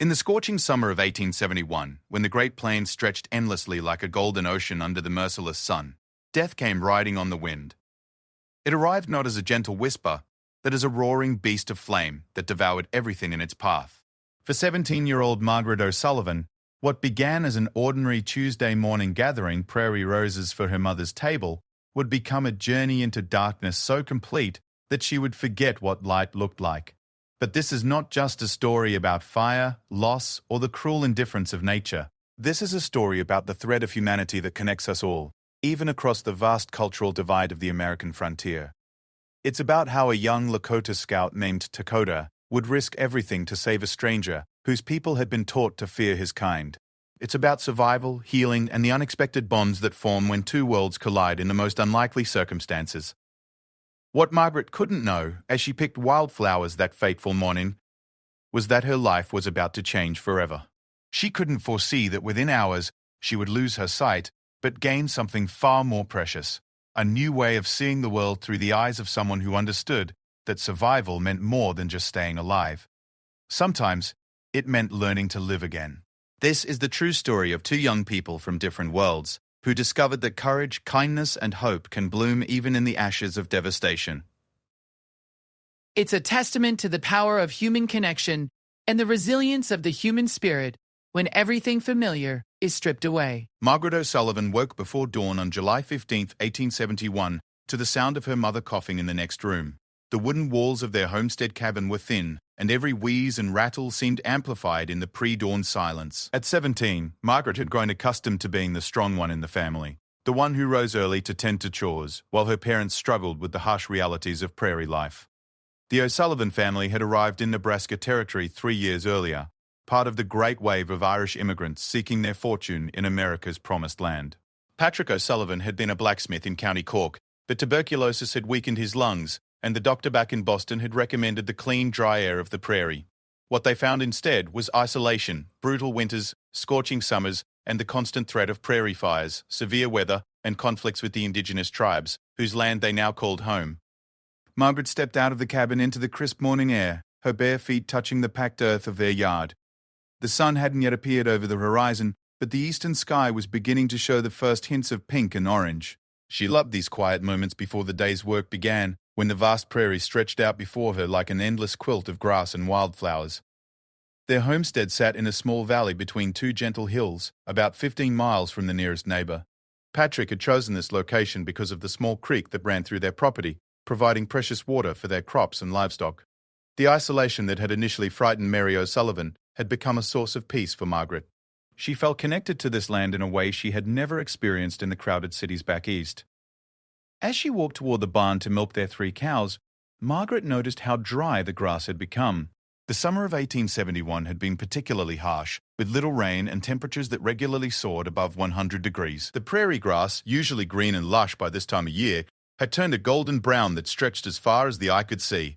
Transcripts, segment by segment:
In the scorching summer of 1871, when the Great Plains stretched endlessly like a golden ocean under the merciless sun, death came riding on the wind. It arrived not as a gentle whisper, but as a roaring beast of flame that devoured everything in its path. For 17-year-old Margaret O'Sullivan, what began as an ordinary Tuesday morning gathering Prairie roses for her mother's table would become a journey into darkness so complete that she would forget what light looked like. But this is not just a story about fire, loss, or the cruel indifference of nature. This is a story about the thread of humanity that connects us all, even across the vast cultural divide of the American frontier. It's about how a young Lakota scout named Dakota would risk everything to save a stranger whose people had been taught to fear his kind. It's about survival, healing, and the unexpected bonds that form when two worlds collide in the most unlikely circumstances. What Margaret couldn't know, as she picked wildflowers that fateful morning, was that her life was about to change forever. She couldn't foresee that within hours she would lose her sight, but gain something far more precious, a new way of seeing the world through the eyes of someone who understood that survival meant more than just staying alive. Sometimes, it meant learning to live again. This is the true story of two young people from different worlds, who discovered that courage, kindness, and hope can bloom even in the ashes of devastation. It's a testament to the power of human connection and the resilience of the human spirit when everything familiar is stripped away. Margaret O'Sullivan woke before dawn on July 15, 1871, to the sound of her mother coughing in the next room. The wooden walls of their homestead cabin were thin, and every wheeze and rattle seemed amplified in the pre-dawn silence. At 17, Margaret had grown accustomed to being the strong one in the family, the one who rose early to tend to chores, while her parents struggled with the harsh realities of prairie life. The O'Sullivan family had arrived in Nebraska Territory 3 years earlier, part of the great wave of Irish immigrants seeking their fortune in America's promised land. Patrick O'Sullivan had been a blacksmith in County Cork, but tuberculosis had weakened his lungs, and the doctor back in Boston had recommended the clean, dry air of the prairie. What they found instead was isolation, brutal winters, scorching summers, and the constant threat of prairie fires, severe weather, and conflicts with the indigenous tribes, whose land they now called home. Margaret stepped out of the cabin into the crisp morning air, her bare feet touching the packed earth of their yard. The sun hadn't yet appeared over the horizon, but the eastern sky was beginning to show the first hints of pink and orange. She loved these quiet moments before the day's work began, when the vast prairie stretched out before her like an endless quilt of grass and wildflowers. Their homestead sat in a small valley between two gentle hills, about 15 miles from the nearest neighbor. Patrick had chosen this location because of the small creek that ran through their property, providing precious water for their crops and livestock. The isolation that had initially frightened Mary O'Sullivan had become a source of peace for Margaret. She felt connected to this land in a way she had never experienced in the crowded cities back east. As she walked toward the barn to milk their 3 cows, Margaret noticed how dry the grass had become. The summer of 1871 had been particularly harsh, with little rain and temperatures that regularly soared above 100 degrees. The prairie grass, usually green and lush by this time of year, had turned a golden brown that stretched as far as the eye could see.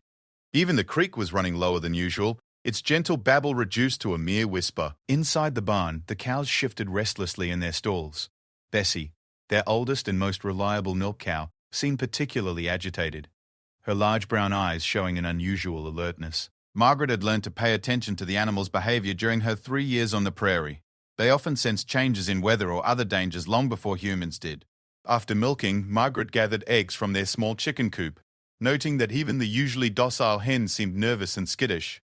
Even the creek was running lower than usual, its gentle babble reduced to a mere whisper. Inside the barn, the cows shifted restlessly in their stalls. Bessie, their oldest and most reliable milk cow, seemed particularly agitated, her large brown eyes showing an unusual alertness. Margaret had learned to pay attention to the animal's behavior during her 3 years on the prairie. They often sensed changes in weather or other dangers long before humans did. After milking, Margaret gathered eggs from their small chicken coop, noting that even the usually docile hen seemed nervous and skittish.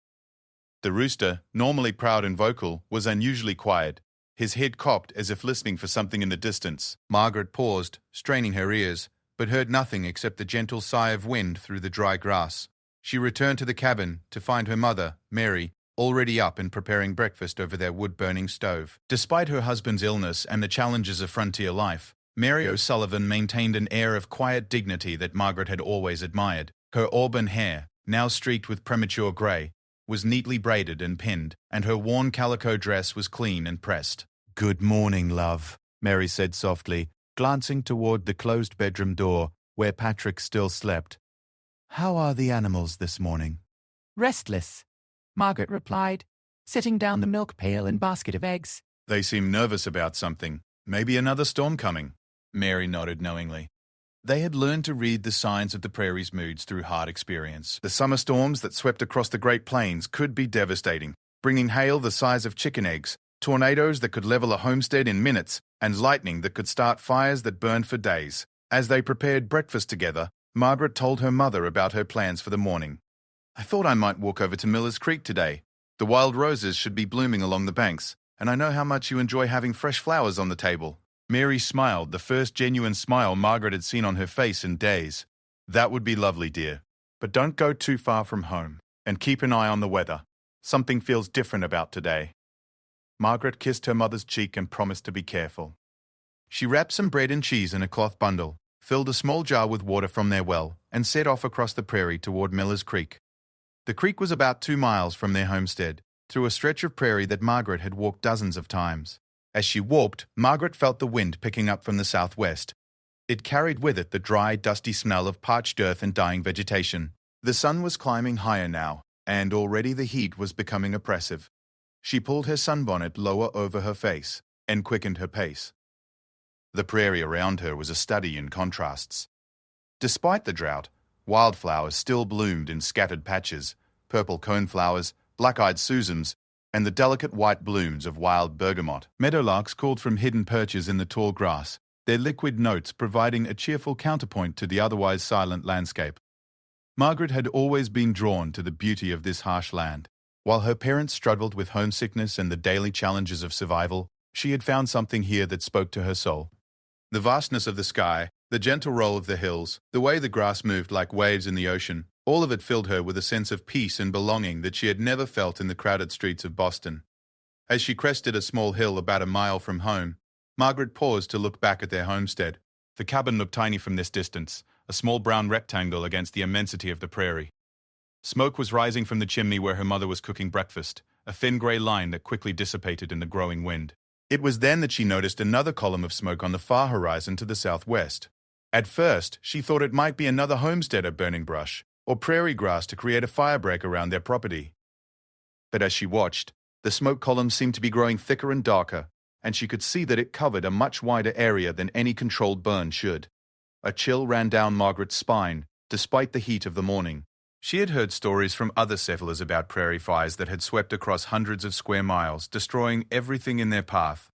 The rooster, normally proud and vocal, was unusually quiet, his head cocked as if listening for something in the distance. Margaret paused, straining her ears, but heard nothing except the gentle sigh of wind through the dry grass. She returned to the cabin to find her mother, Mary, already up and preparing breakfast over their wood-burning stove. Despite her husband's illness and the challenges of frontier life, Mary O'Sullivan maintained an air of quiet dignity that Margaret had always admired. Her auburn hair, now streaked with premature grey, was neatly braided and pinned, and her worn calico dress was clean and pressed. "Good morning, love," Mary said softly, glancing toward the closed bedroom door where Patrick still slept. "How are the animals this morning?" "Restless," Margaret replied, setting down the milk pail and basket of eggs. "They seem nervous about something. Maybe another storm coming." Mary nodded knowingly. They had learned to read the signs of the prairie's moods through hard experience. The summer storms that swept across the Great Plains could be devastating, bringing hail the size of chicken eggs, tornadoes that could level a homestead in minutes, and lightning that could start fires that burned for days. As they prepared breakfast together, Margaret told her mother about her plans for the morning. "I thought I might walk over to Miller's Creek today. The wild roses should be blooming along the banks, and I know how much you enjoy having fresh flowers on the table." Mary smiled, the first genuine smile Margaret had seen on her face in days. "That would be lovely, dear. But don't go too far from home, and keep an eye on the weather. Something feels different about today." Margaret kissed her mother's cheek and promised to be careful. She wrapped some bread and cheese in a cloth bundle, filled a small jar with water from their well, and set off across the prairie toward Miller's Creek. The creek was about 2 miles from their homestead, through a stretch of prairie that Margaret had walked dozens of times. As she walked, Margaret felt the wind picking up from the southwest. It carried with it the dry, dusty smell of parched earth and dying vegetation. The sun was climbing higher now, and already the heat was becoming oppressive. She pulled her sunbonnet lower over her face and quickened her pace. The prairie around her was a study in contrasts. Despite the drought, wildflowers still bloomed in scattered patches, purple coneflowers, black-eyed susums, and the delicate white blooms of wild bergamot. Meadowlarks called from hidden perches in the tall grass, their liquid notes providing a cheerful counterpoint to the otherwise silent landscape. Margaret had always been drawn to the beauty of this harsh land. While her parents struggled with homesickness and the daily challenges of survival, she had found something here that spoke to her soul. The vastness of the sky, the gentle roll of the hills, the way the grass moved like waves in the ocean, all of it filled her with a sense of peace and belonging that she had never felt in the crowded streets of Boston. As she crested a small hill about a mile from home, Margaret paused to look back at their homestead. The cabin looked tiny from this distance, a small brown rectangle against the immensity of the prairie. Smoke was rising from the chimney where her mother was cooking breakfast, a thin grey line that quickly dissipated in the growing wind. It was then that she noticed another column of smoke on the far horizon to the southwest. At first, she thought it might be another homesteader burning brush, or prairie grass to create a firebreak around their property. But as she watched, the smoke column seemed to be growing thicker and darker, and she could see that it covered a much wider area than any controlled burn should. A chill ran down Margaret's spine, despite the heat of the morning. She had heard stories from other settlers about prairie fires that had swept across hundreds of square miles, destroying everything in their path.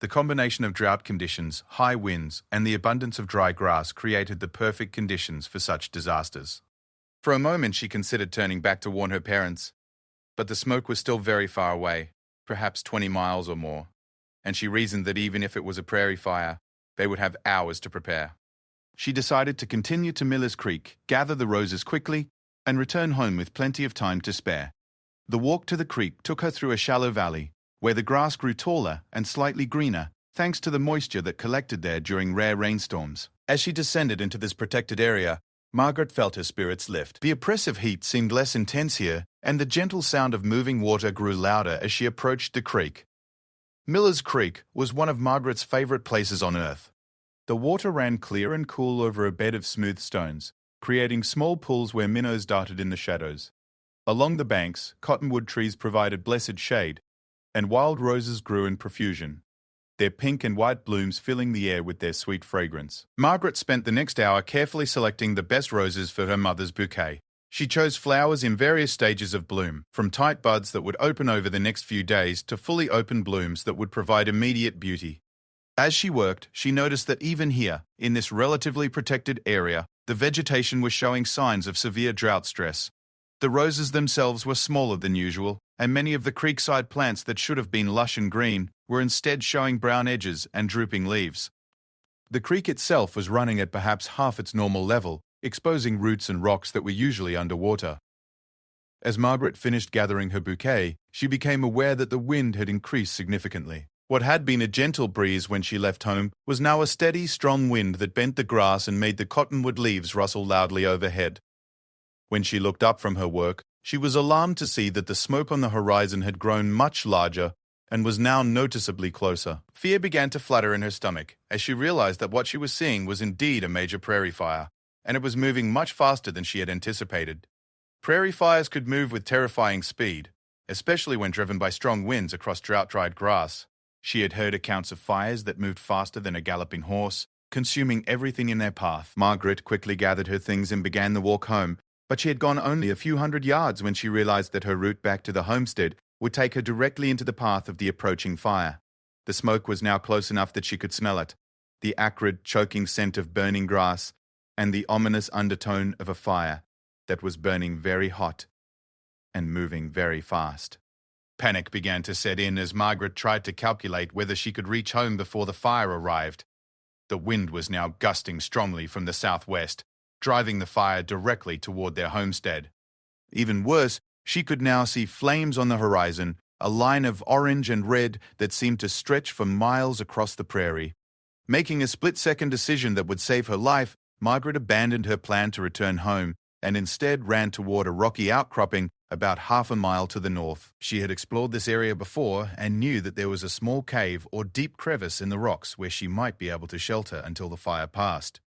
The combination of drought conditions, high winds, and the abundance of dry grass created the perfect conditions for such disasters. For a moment she considered turning back to warn her parents, but the smoke was still very far away, perhaps 20 miles or more, and she reasoned that even if it was a prairie fire, they would have hours to prepare. She decided to continue to Miller's Creek, gather the roses quickly, and return home with plenty of time to spare. The walk to the creek took her through a shallow valley, where the grass grew taller and slightly greener, thanks to the moisture that collected there during rare rainstorms. As she descended into this protected area, Margaret felt her spirits lift. The oppressive heat seemed less intense here, and the gentle sound of moving water grew louder as she approached the creek. Miller's Creek was one of Margaret's favorite places on earth. The water ran clear and cool over a bed of smooth stones, creating small pools where minnows darted in the shadows. Along the banks, cottonwood trees provided blessed shade, and wild roses grew in profusion, their pink and white blooms filling the air with their sweet fragrance. Margaret spent the next hour carefully selecting the best roses for her mother's bouquet. She chose flowers in various stages of bloom, from tight buds that would open over the next few days to fully open blooms that would provide immediate beauty. As she worked, she noticed that even here, in this relatively protected area, the vegetation was showing signs of severe drought stress. The roses themselves were smaller than usual, and many of the creekside plants that should have been lush and green were instead showing brown edges and drooping leaves. The creek itself was running at perhaps half its normal level, exposing roots and rocks that were usually underwater. As Margaret finished gathering her bouquet, she became aware that the wind had increased significantly. What had been a gentle breeze when she left home was now a steady, strong wind that bent the grass and made the cottonwood leaves rustle loudly overhead. When she looked up from her work, she was alarmed to see that the smoke on the horizon had grown much larger and was now noticeably closer. Fear began to flutter in her stomach as she realized that what she was seeing was indeed a major prairie fire, and it was moving much faster than she had anticipated. Prairie fires could move with terrifying speed, especially when driven by strong winds across drought-dried grass. She had heard accounts of fires that moved faster than a galloping horse, consuming everything in their path. Margaret quickly gathered her things and began the walk home, but she had gone only a few hundred yards when she realized that her route back to the homestead would take her directly into the path of the approaching fire. The smoke was now close enough that she could smell it, the acrid, choking scent of burning grass, and the ominous undertone of a fire that was burning very hot and moving very fast. Panic began to set in as Margaret tried to calculate whether she could reach home before the fire arrived. The wind was now gusting strongly from the southwest, driving the fire directly toward their homestead. Even worse, she could now see flames on the horizon, a line of orange and red that seemed to stretch for miles across the prairie. Making a split-second decision that would save her life, Margaret abandoned her plan to return home and instead ran toward a rocky outcropping about half a mile to the north. She had explored this area before and knew that there was a small cave or deep crevice in the rocks where she might be able to shelter until the fire passed.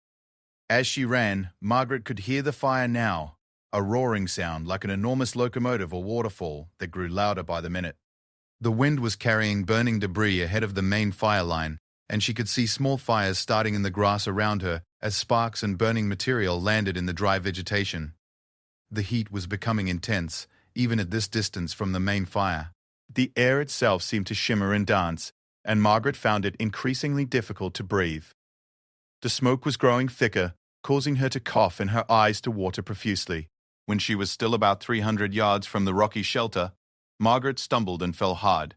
As she ran, Margaret could hear the fire now, a roaring sound like an enormous locomotive or waterfall that grew louder by the minute. The wind was carrying burning debris ahead of the main fire line, and she could see small fires starting in the grass around her as sparks and burning material landed in the dry vegetation. The heat was becoming intense, even at this distance from the main fire. The air itself seemed to shimmer and dance, and Margaret found it increasingly difficult to breathe. The smoke was growing thicker, causing her to cough and her eyes to water profusely. When she was still about 300 yards from the rocky shelter, Margaret stumbled and fell hard,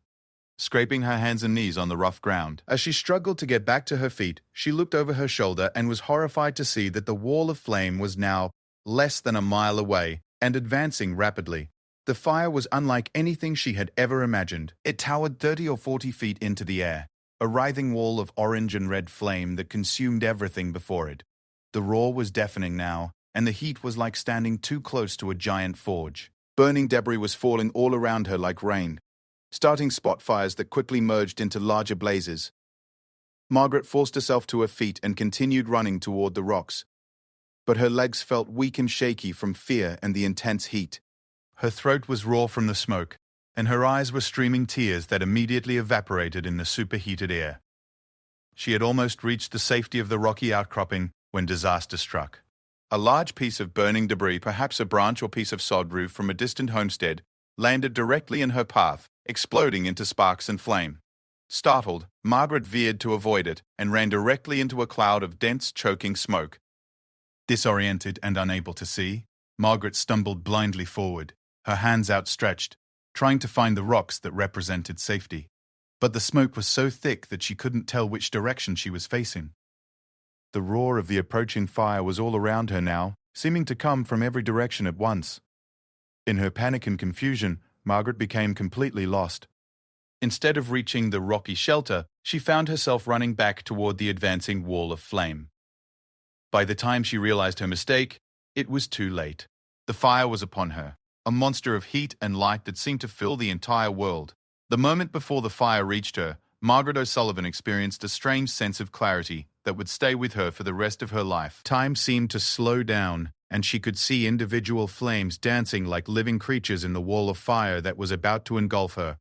scraping her hands and knees on the rough ground. As she struggled to get back to her feet, she looked over her shoulder and was horrified to see that the wall of flame was now less than a mile away and advancing rapidly. The fire was unlike anything she had ever imagined. It towered 30 or 40 feet into the air, a writhing wall of orange and red flame that consumed everything before it. The roar was deafening now, and the heat was like standing too close to a giant forge. Burning debris was falling all around her like rain, starting spot fires that quickly merged into larger blazes. Margaret forced herself to her feet and continued running toward the rocks, but her legs felt weak and shaky from fear and the intense heat. Her throat was raw from the smoke, and her eyes were streaming tears that immediately evaporated in the superheated air. She had almost reached the safety of the rocky outcropping when disaster struck. A large piece of burning debris, perhaps a branch or piece of sod roof from a distant homestead, landed directly in her path, exploding into sparks and flame. Startled, Margaret veered to avoid it and ran directly into a cloud of dense, choking smoke. Disoriented and unable to see, Margaret stumbled blindly forward, her hands outstretched, trying to find the rocks that represented safety. But the smoke was so thick that she couldn't tell which direction she was facing. The roar of the approaching fire was all around her now, seeming to come from every direction at once. In her panic and confusion, Margaret became completely lost. Instead of reaching the rocky shelter, she found herself running back toward the advancing wall of flame. By the time she realized her mistake, it was too late. The fire was upon her, a monster of heat and light that seemed to fill the entire world. The moment before the fire reached her, Margaret O'Sullivan experienced a strange sense of clarity that would stay with her for the rest of her life. Time seemed to slow down, and she could see individual flames dancing like living creatures in the wall of fire that was about to engulf her.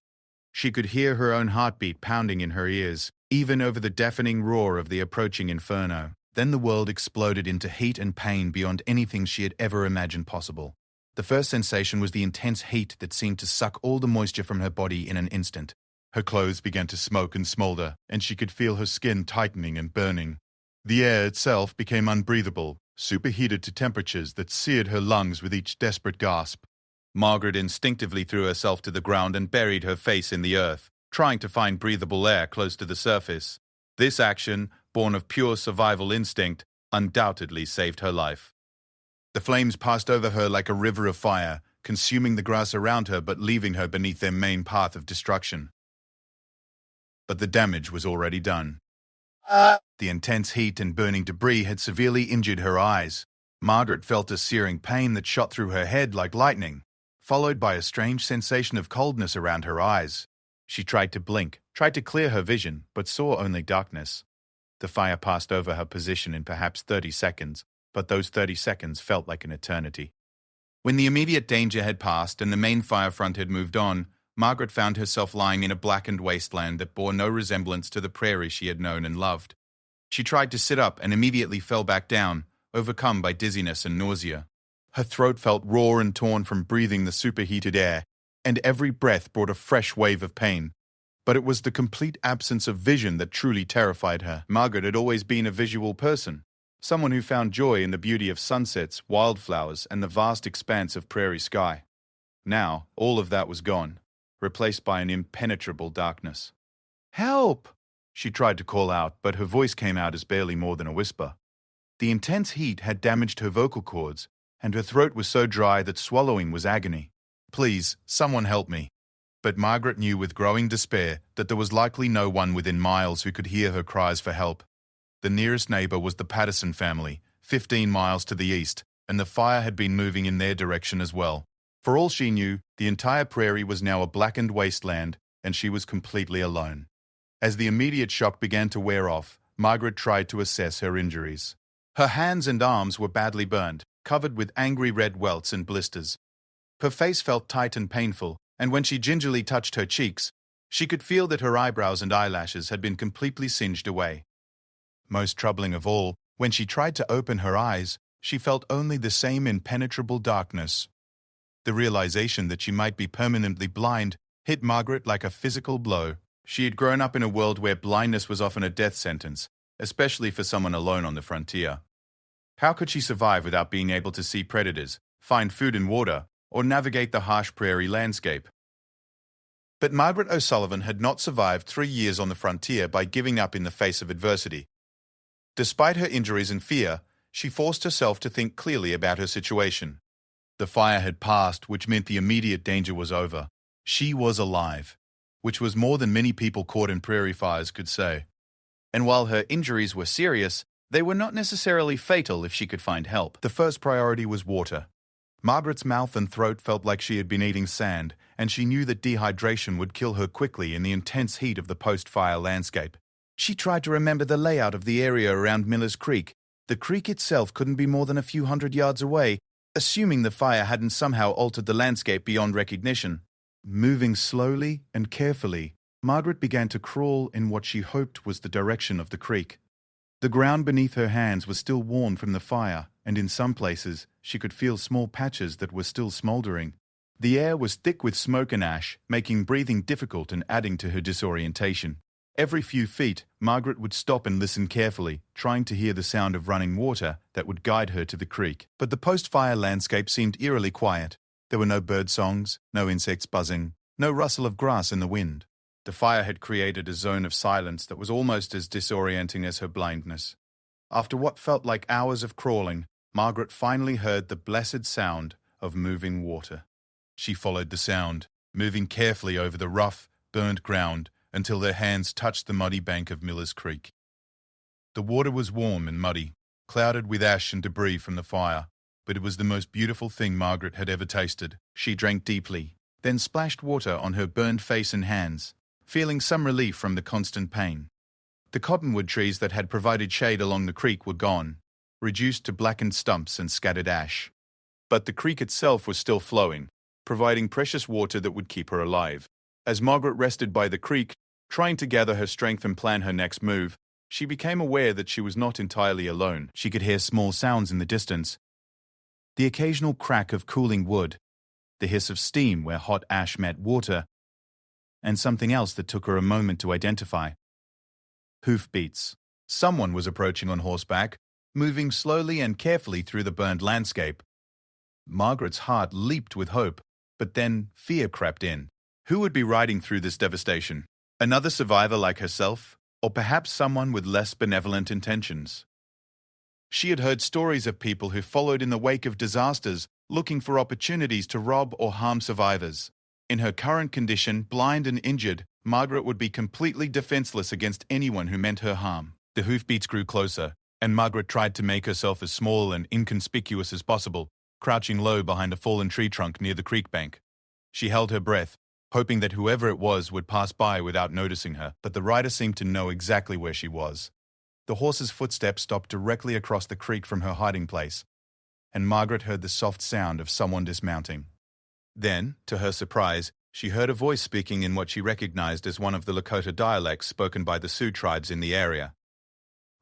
She could hear her own heartbeat pounding in her ears, even over the deafening roar of the approaching inferno. Then the world exploded into heat and pain beyond anything she had ever imagined possible. The first sensation was the intense heat that seemed to suck all the moisture from her body in an instant. Her clothes began to smoke and smolder, and she could feel her skin tightening and burning. The air itself became unbreathable, superheated to temperatures that seared her lungs with each desperate gasp. Margaret instinctively threw herself to the ground and buried her face in the earth, trying to find breathable air close to the surface. This action, born of pure survival instinct, undoubtedly saved her life. The flames passed over her like a river of fire, consuming the grass around her but leaving her beneath their main path of destruction. But the damage was already done. The intense heat and burning debris had severely injured her eyes. Margaret felt a searing pain that shot through her head like lightning, followed by a strange sensation of coldness around her eyes. She tried to blink, tried to clear her vision, but saw only darkness. The fire passed over her position in perhaps 30 seconds, but those 30 seconds felt like an eternity. When the immediate danger had passed and the main fire front had moved on, Margaret found herself lying in a blackened wasteland that bore no resemblance to the prairie she had known and loved. She tried to sit up and immediately fell back down, overcome by dizziness and nausea. Her throat felt raw and torn from breathing the superheated air, and every breath brought a fresh wave of pain. But it was the complete absence of vision that truly terrified her. Margaret had always been a visual person, someone who found joy in the beauty of sunsets, wildflowers, and the vast expanse of prairie sky. Now, all of that was gone, replaced by an impenetrable darkness. "Help!" She tried to call out, but her voice came out as barely more than a whisper. The intense heat had damaged her vocal cords, and her throat was so dry that swallowing was agony. "Please, someone help me." But Margaret knew with growing despair that there was likely no one within miles who could hear her cries for help. The nearest neighbor was the Patterson family, 15 miles to the east, and the fire had been moving in their direction as well. For all she knew, the entire prairie was now a blackened wasteland, and she was completely alone. As the immediate shock began to wear off, Margaret tried to assess her injuries. Her hands and arms were badly burned, covered with angry red welts and blisters. Her face felt tight and painful, and when she gingerly touched her cheeks, she could feel that her eyebrows and eyelashes had been completely singed away. Most troubling of all, when she tried to open her eyes, she felt only the same impenetrable darkness. The realization that she might be permanently blind hit Margaret like a physical blow. She had grown up in a world where blindness was often a death sentence, especially for someone alone on the frontier. How could she survive without being able to see predators, find food and water, or navigate the harsh prairie landscape? But Margaret O'Sullivan had not survived 3 years on the frontier by giving up in the face of adversity. Despite her injuries and fear, she forced herself to think clearly about her situation. The fire had passed, which meant the immediate danger was over. She was alive, which was more than many people caught in prairie fires could say. And while her injuries were serious, they were not necessarily fatal if she could find help. The first priority was water. Margaret's mouth and throat felt like she had been eating sand, and she knew that dehydration would kill her quickly in the intense heat of the post-fire landscape. She tried to remember the layout of the area around Miller's Creek. The creek itself couldn't be more than a few hundred yards away, assuming the fire hadn't somehow altered the landscape beyond recognition. Moving slowly and carefully, Margaret began to crawl in what she hoped was the direction of the creek. The ground beneath her hands was still warm from the fire, and in some places she could feel small patches that were still smoldering. The air was thick with smoke and ash, making breathing difficult and adding to her disorientation. Every few feet, Margaret would stop and listen carefully, trying to hear the sound of running water that would guide her to the creek. But the post-fire landscape seemed eerily quiet. There were no bird songs, no insects buzzing, no rustle of grass in the wind. The fire had created a zone of silence that was almost as disorienting as her blindness. After what felt like hours of crawling, Margaret finally heard the blessed sound of moving water. She followed the sound, moving carefully over the rough, burnt ground until their hands touched the muddy bank of Miller's Creek. The water was warm and muddy, clouded with ash and debris from the fire, but it was the most beautiful thing Margaret had ever tasted. She drank deeply, then splashed water on her burned face and hands, feeling some relief from the constant pain. The cottonwood trees that had provided shade along the creek were gone, reduced to blackened stumps and scattered ash. But the creek itself was still flowing, providing precious water that would keep her alive. As Margaret rested by the creek, trying to gather her strength and plan her next move, she became aware that she was not entirely alone. She could hear small sounds in the distance. The occasional crack of cooling wood, the hiss of steam where hot ash met water, and something else that took her a moment to identify. Hoofbeats. Someone was approaching on horseback, moving slowly and carefully through the burned landscape. Margaret's heart leaped with hope, but then fear crept in. Who would be riding through this devastation? Another survivor like herself, or perhaps someone with less benevolent intentions? She had heard stories of people who followed in the wake of disasters, looking for opportunities to rob or harm survivors. In her current condition, blind and injured, Margaret would be completely defenseless against anyone who meant her harm. The hoofbeats grew closer, and Margaret tried to make herself as small and inconspicuous as possible, crouching low behind a fallen tree trunk near the creek bank. She held her breath, hoping that whoever it was would pass by without noticing her, but the rider seemed to know exactly where she was. The horse's footsteps stopped directly across the creek from her hiding place, and Margaret heard the soft sound of someone dismounting. Then, to her surprise, she heard a voice speaking in what she recognized as one of the Lakota dialects spoken by the Sioux tribes in the area.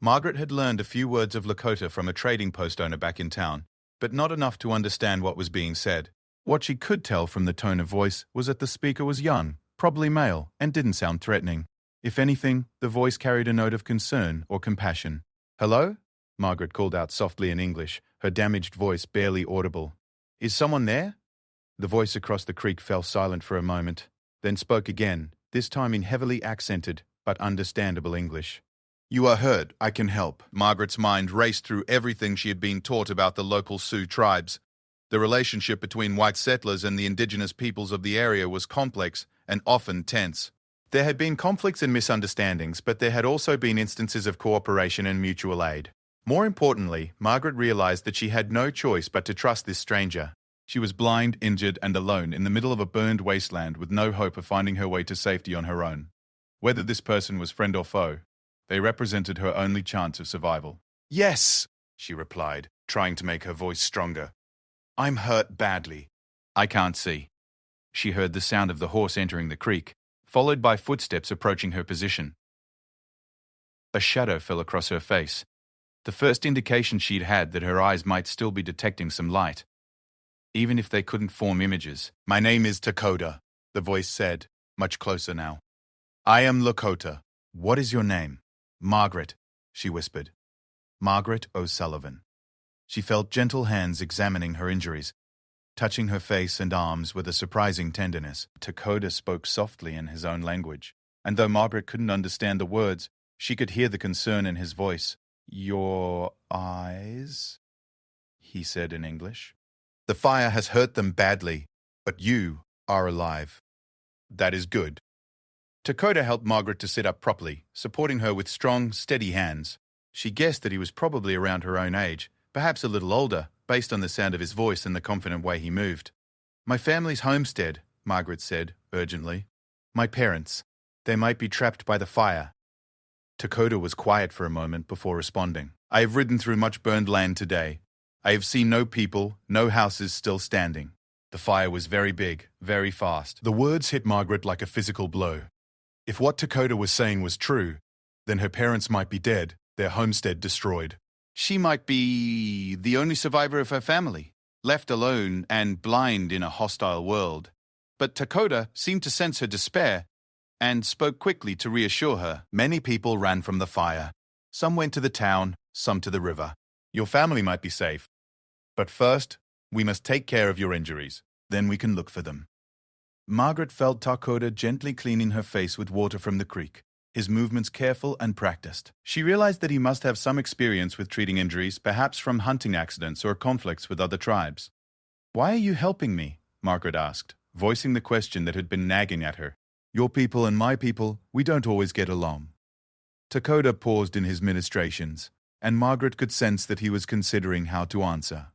Margaret had learned a few words of Lakota from a trading post owner back in town, but not enough to understand what was being said. What she could tell from the tone of voice was that the speaker was young, probably male, and didn't sound threatening. If anything, the voice carried a note of concern or compassion. "Hello?" Margaret called out softly in English, her damaged voice barely audible. "Is someone there?" The voice across the creek fell silent for a moment, then spoke again, this time in heavily accented but understandable English. "You are hurt. I can help." Margaret's mind raced through everything she had been taught about the local Sioux tribes. The relationship between white settlers and the indigenous peoples of the area was complex and often tense. There had been conflicts and misunderstandings, but there had also been instances of cooperation and mutual aid. More importantly, Margaret realized that she had no choice but to trust this stranger. She was blind, injured, and alone in the middle of a burned wasteland with no hope of finding her way to safety on her own. Whether this person was friend or foe, they represented her only chance of survival. "Yes," she replied, trying to make her voice stronger. "I'm hurt badly." "I can't see." She heard the sound of the horse entering the creek, followed by footsteps approaching her position. A shadow fell across her face, the first indication she'd had that her eyes might still be detecting some light, even if they couldn't form images. "My name is Dakota," the voice said, much closer now. "I am Lakota. What is your name?" "Margaret," she whispered. "Margaret O'Sullivan." She felt gentle hands examining her injuries, touching her face and arms with a surprising tenderness. Dakota spoke softly in his own language, and though Margaret couldn't understand the words, she could hear the concern in his voice. "Your eyes?" he said in English. "The fire has hurt them badly, but you are alive." "That is good." Dakota helped Margaret to sit up properly, supporting her with strong, steady hands. She guessed that he was probably around her own age, perhaps a little older, based on the sound of his voice and the confident way he moved. "My family's homestead," Margaret said, urgently. "My parents. They might be trapped by the fire." Dakota was quiet for a moment before responding. "I have ridden through much burned land today. I have seen no people, no houses still standing. The fire was very big, very fast." The words hit Margaret like a physical blow. If what Dakota was saying was true, then her parents might be dead, their homestead destroyed. She might be the only survivor of her family, left alone and blind in a hostile world. But Dakota seemed to sense her despair and spoke quickly to reassure her. "Many people ran from the fire. Some went to the town, some to the river. Your family might be safe. But first, we must take care of your injuries. Then we can look for them." Margaret felt Dakota gently cleaning her face with water from the creek, his movements careful and practiced. She realized that he must have some experience with treating injuries, perhaps from hunting accidents or conflicts with other tribes. "Why are you helping me?" Margaret asked, voicing the question that had been nagging at her. "Your people and my people, we don't always get along." Dakota paused in his ministrations, and Margaret could sense that he was considering how to answer.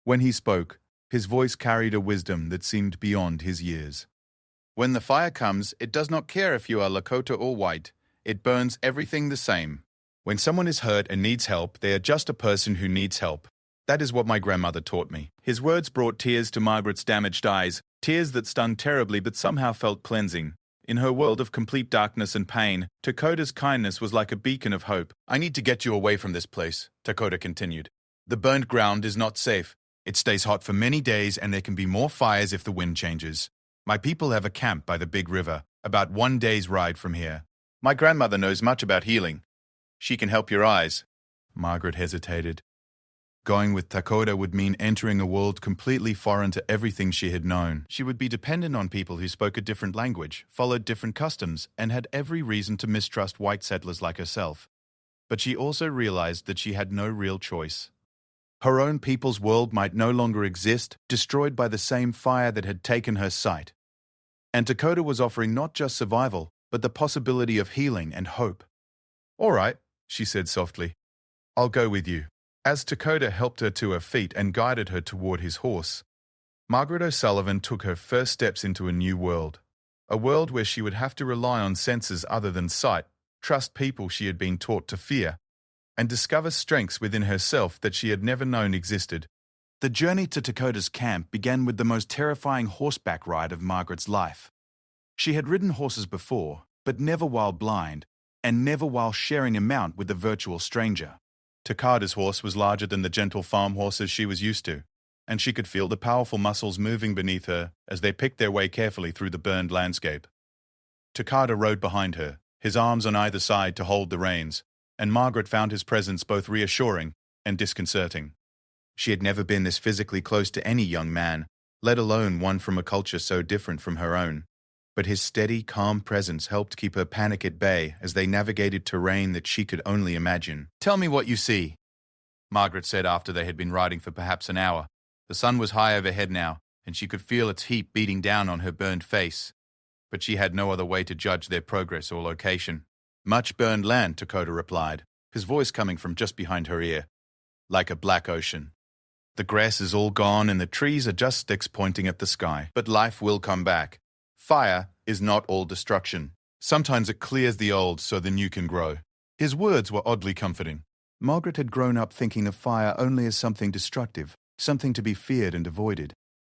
When he spoke, his voice carried a wisdom that seemed beyond his years. "When the fire comes, it does not care if you are Lakota or white. It burns everything the same. When someone is hurt and needs help, they are just a person who needs help. That is what my grandmother taught me." His words brought tears to Margaret's damaged eyes, tears that stung terribly but somehow felt cleansing. In her world of complete darkness and pain, Dakota's kindness was like a beacon of hope. "I need to get you away from this place," Dakota continued. "The burned ground is not safe. It stays hot for many days and there can be more fires if the wind changes. My people have a camp by the big river, about 1 day's ride from here. My grandmother knows much about healing. She can help your eyes." Margaret hesitated. Going with Dakota would mean entering a world completely foreign to everything she had known. She would be dependent on people who spoke a different language, followed different customs, and had every reason to mistrust white settlers like herself. But she also realized that she had no real choice. Her own people's world might no longer exist, destroyed by the same fire that had taken her sight. And Dakota was offering not just survival, but the possibility of healing and hope. "All right," she said softly. "I'll go with you." As Dakota helped her to her feet and guided her toward his horse, Margaret O'Sullivan took her first steps into a new world. A world where she would have to rely on senses other than sight, trust people she had been taught to fear, and discover strengths within herself that she had never known existed. The journey to Dakota's camp began with the most terrifying horseback ride of Margaret's life. She had ridden horses before, but never while blind, and never while sharing a mount with a virtual stranger. Dakota's horse was larger than the gentle farm horses she was used to. and she could feel the powerful muscles moving beneath her as they picked their way carefully through the burned landscape. Takada rode behind her, his arms on either side to hold the reins, and Margaret found his presence both reassuring and disconcerting. She had never been this physically close to any young man, let alone one from a culture so different from her own. But his steady, calm presence helped keep her panic at bay as they navigated terrain that she could only imagine. "Tell me what you see," Margaret said after they had been riding for perhaps an hour. The sun was high overhead now, and she could feel its heat beating down on her burned face. But she had no other way to judge their progress or location. "Much burned land," Takada replied, his voice coming from just behind her ear. "Like a black ocean. The grass is all gone and the trees are just sticks pointing at the sky. But life will come back. Fire is not all destruction. Sometimes it clears the old so the new can grow." His words were oddly comforting. Margaret had grown up thinking of fire only as something destructive, something to be feared and avoided.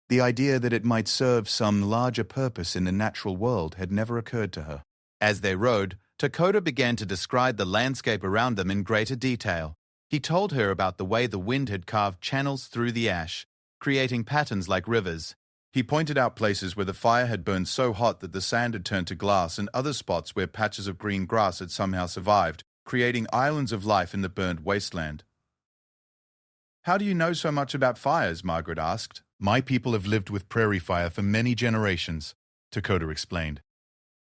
The idea that it might serve some larger purpose in the natural world had never occurred to her. As they rode, Takada began to describe the landscape around them in greater detail. He told her about the way the wind had carved channels through the ash, creating patterns like rivers. He pointed out places where the fire had burned so hot that the sand had turned to glass and other spots where patches of green grass had somehow survived, creating islands of life in the burned wasteland. "How do you know so much about fires?" Margaret asked. "My people have lived with prairie fire for many generations," Takada explained.